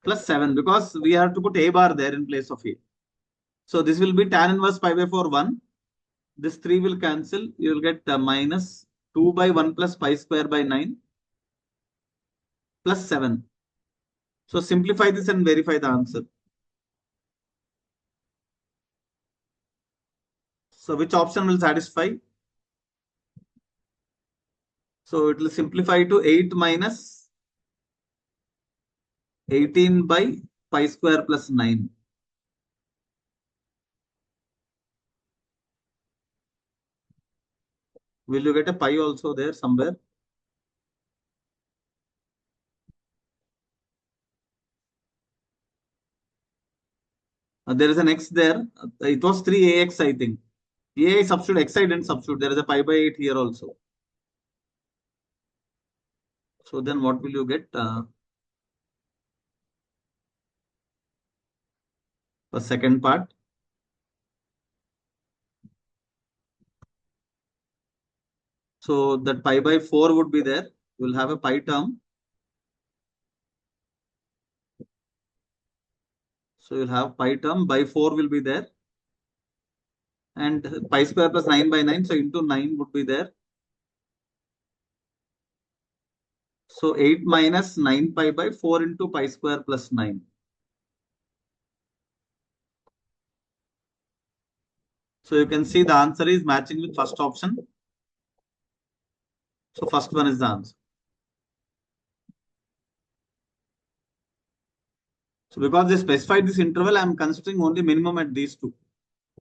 Plus 7, because we have to put a bar there in place of a. So this will be tan inverse pi by 4, 1. This 3 will cancel. You will get minus 2 by 1 plus pi square by 9 plus 7. So simplify this and verify the answer. So which option will satisfy? So it will simplify to 8 minus 18 by pi square plus 9. Will you get a pi also there somewhere? There is an x there. It was 3ax, I think. A substitute, x I didn't substitute. There is a pi by 8 here also. So then what will you get? The second part. So that pi by 4 would be there. You will have a pi term. So you'll have pi term by 4 will be there. And pi square plus 9 by 9. So into 9 would be there. So 8 minus 9 pi by 4 into pi square plus 9. So you can see the answer is matching with first option. So first one is the answer. So because they specified this interval, I am considering only minimum at these two.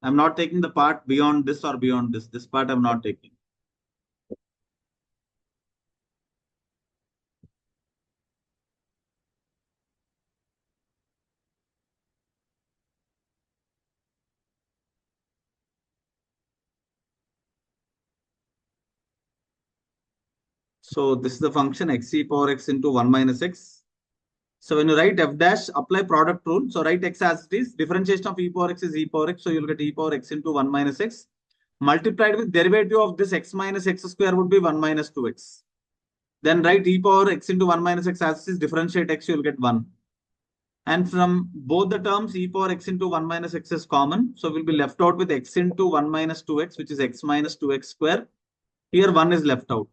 I am not taking the part beyond this or beyond this. This part I am not taking. So this is the function x e power x into 1 minus x. So when you write f dash, apply product rule. So write x as it is. Differentiation of e power x is e power x. So you'll get e power x into 1 minus x. Multiplied with derivative of this x minus x square would be 1 minus 2x. Then write e power x into 1 minus x as it is. Differentiate x, you'll get 1. And from both the terms, e power x into 1 minus x is common. So we'll be left out with x into 1 minus 2x, which is x minus 2x square. Here 1 is left out.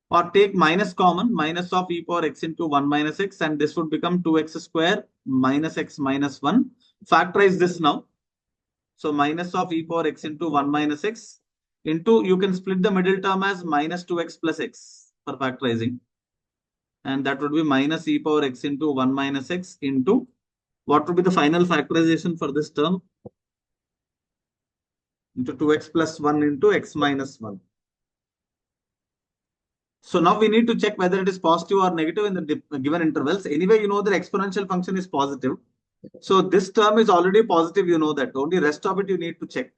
Or take minus common, minus of e power x into 1 minus x, and this would become 2x square minus x minus 1. Factorize this now. So minus of e power x into 1 minus x into, you can split the middle term as minus 2x plus x for factorizing. And that would be minus e power x into 1 minus x into, what would be the final factorization for this term? Into 2x plus 1 into x minus 1. So now we need to check whether it is positive or negative in the given intervals. Anyway, you know that exponential function is positive. So this term is already positive, you know that. Only rest of it you need to check.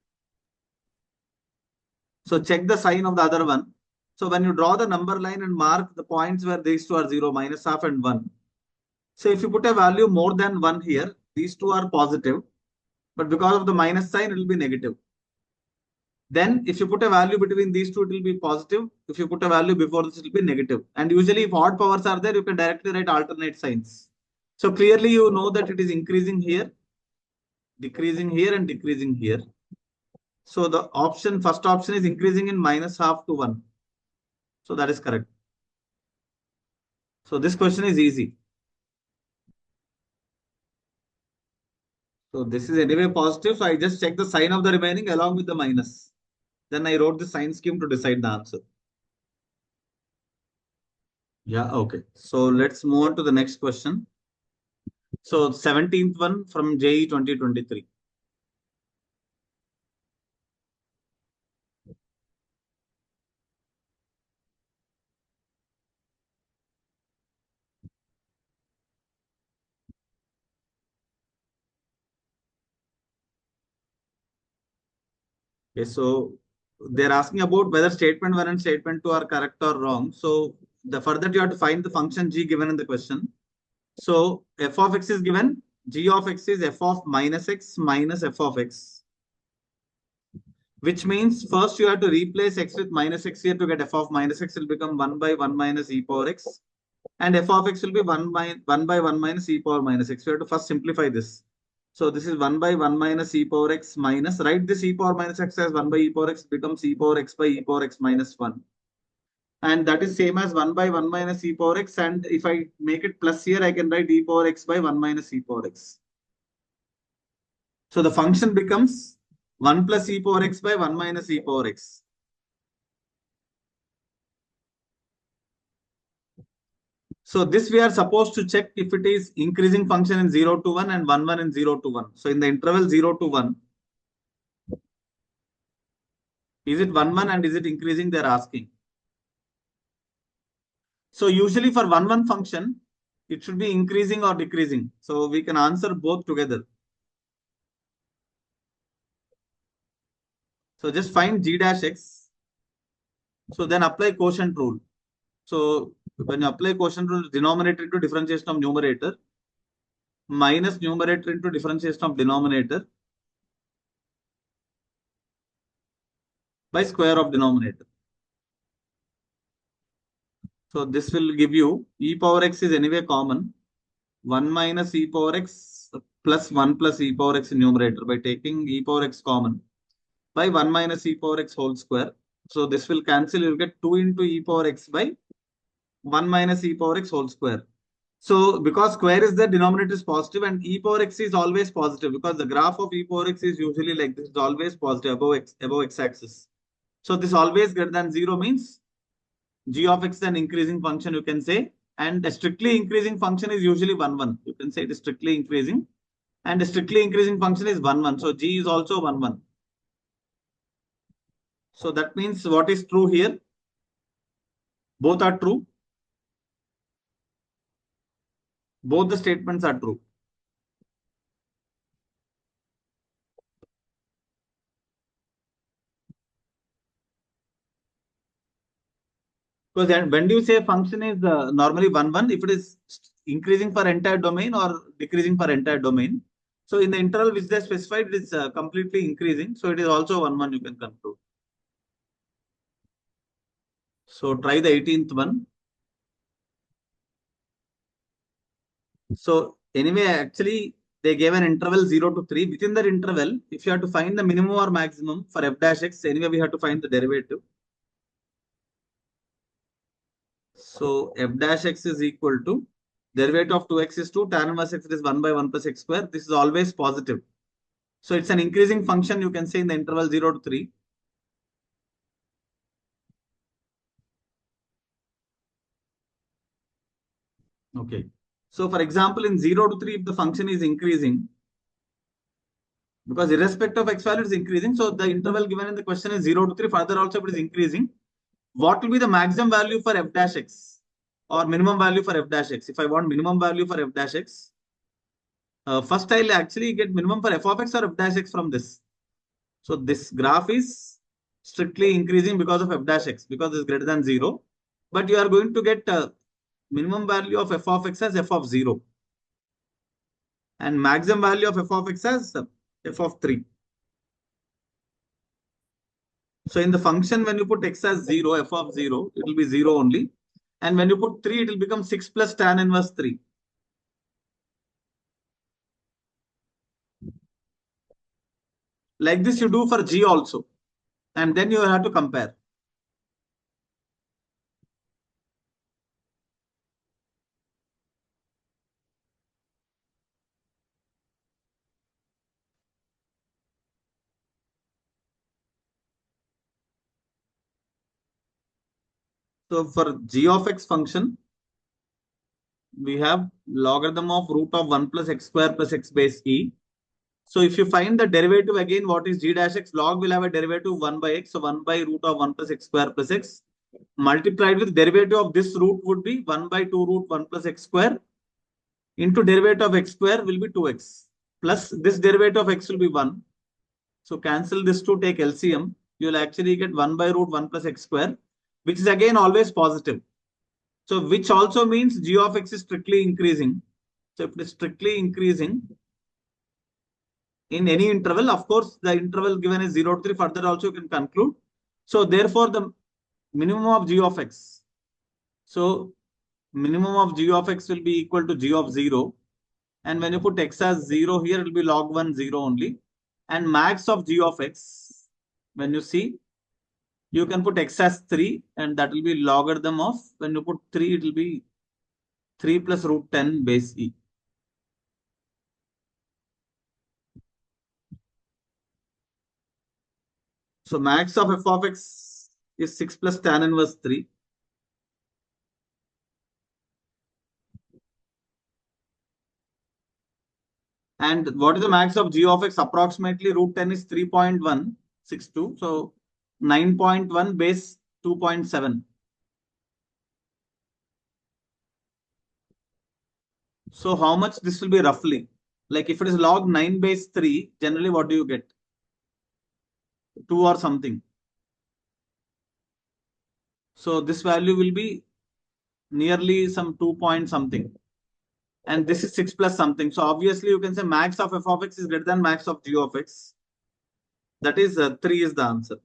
So check the sign of the other one. So when you draw the number line and mark the points where these two are 0, minus half and 1. So if you put a value more than 1 here, these two are positive. But because of the minus sign, it will be negative. Then if you put a value between these two, it will be positive. If you put a value before this, it will be negative. And usually if odd powers are there, you can directly write alternate signs. So clearly you know that it is increasing here, decreasing here and decreasing here. So the option, first option is increasing in minus half to 1. So that is correct. So this question is easy. So this is anyway positive. So I just check the sign of the remaining along with the minus. Then I wrote the sign scheme to decide the answer. Yeah, okay. So let's move on to the next question. So 17th one from JEE 2023. Okay, so they're asking about whether statement 1 and statement 2 are correct or wrong. So the further you have to find the function g given in the question. So f of x is given, g of x is f of minus x minus f of x. Which means first you have to replace x with minus x here to get f of minus x will become 1 by 1 minus e power x. And f of x will be 1 by 1 minus e power minus x. We have to first simplify this. So this is 1 by 1 minus e power x minus, write this e power minus x as 1 by e power x becomes e power x by e power x minus 1. And that is same as 1 by 1 minus e power x. And if I make it plus here, I can write e power x by 1 minus e power x. So the function becomes 1 plus e power x by 1 minus e power x. So this we are supposed to check if it is increasing function in 0 to 1 and 1, 1 in 0 to 1. So in the interval 0 to 1, is it 1, 1 and is it increasing? They're asking. So usually for 1, 1 function, it should be increasing or decreasing. So we can answer both together. So just find g dash x. So then apply quotient rule. So when you apply quotient rule, denominator into differentiation of numerator minus numerator into differentiation of denominator by square of denominator. So this will give you e power x is anyway common. 1 minus e power x plus 1 plus e power x in numerator by taking e power x common by 1 minus e power x whole square. So this will cancel. You'll get 2 into e power x by 1 minus e power x whole square. So because square is the denominator is positive and e power x is always positive because the graph of e power x is usually like this. It's always positive above x axis. So this always greater than 0 means g of x is an increasing function, you can say. And a strictly increasing function is usually 1, 1. You can say it is strictly increasing. And a strictly increasing function is 1, 1. So g is also 1, 1. So that means what is true here? Both are true. Both the statements are true. Because then when do you say function is normally 1, 1, if it is increasing for entire domain or decreasing for entire domain. So in the interval which they specified, it is completely increasing. So it is also 1, 1 you can conclude. So try the 18th one. So anyway, actually they gave an interval 0 to 3. Within that interval, if you have to find the minimum or maximum for f dash x, anyway we have to find the derivative. So f dash x is equal to derivative of 2x is 2, tan inverse x is 1 by 1 plus x square. This is always positive. So it's an increasing function, you can say in the interval 0 to 3. Okay. So for example, in 0 to 3, if the function is increasing, because irrespective of x value is increasing, so the interval given in the question is 0 to 3. Further also, if it is increasing, what will be the maximum value for f dash x or minimum value for f dash x? If I want minimum value for f dash x, first I'll actually get minimum for f of x or f dash x from this. So this graph is strictly increasing because of f dash x because it's greater than 0. But you are going to get minimum value of f of x as f of 0 and maximum value of f of x as f of 3. So in the function, when you put x as 0, f of 0, it will be 0 only. And when you put 3, it will become 6 plus tan inverse 3. Like this, you do for g also. And then you have to compare. So for g of x function, we have logarithm of root of 1 plus x square plus x base e. So if you find the derivative again, what is g dash x? Log will have a derivative 1 by x. So 1 by root of 1 plus x square plus x multiplied with derivative of this root would be 1 by 2 root 1 plus x square into derivative of x square will be 2x plus this derivative of x will be 1. So cancel this to take LCM. You will actually get 1 by root 1 plus x square, which is again always positive. So which also means g of x is strictly increasing. So if it is strictly increasing in any interval, of course, the interval given is 0 to 3, further also you can conclude. So therefore, the minimum of g of x. So minimum of g of x will be equal to g of 0. And when you put x as 0 here, it will be log 1, 0 only. And max of g of x, when you see, you can put x as 3 and that will be logarithm of, when you put 3, it will be 3 plus root 10 base e. So max of f of x is 6 plus tan inverse 3. And what is the max of g of x? Approximately root 10 is 3.162. So 9.1 base 2.7. So how much this will be roughly? Like if it is log 9 base 3, generally what do you get? 2 or something. So this value will be nearly some 2 point something. And this is 6 plus something. So obviously you can say max of f of x is greater than max of g of x. That is 3 is the answer.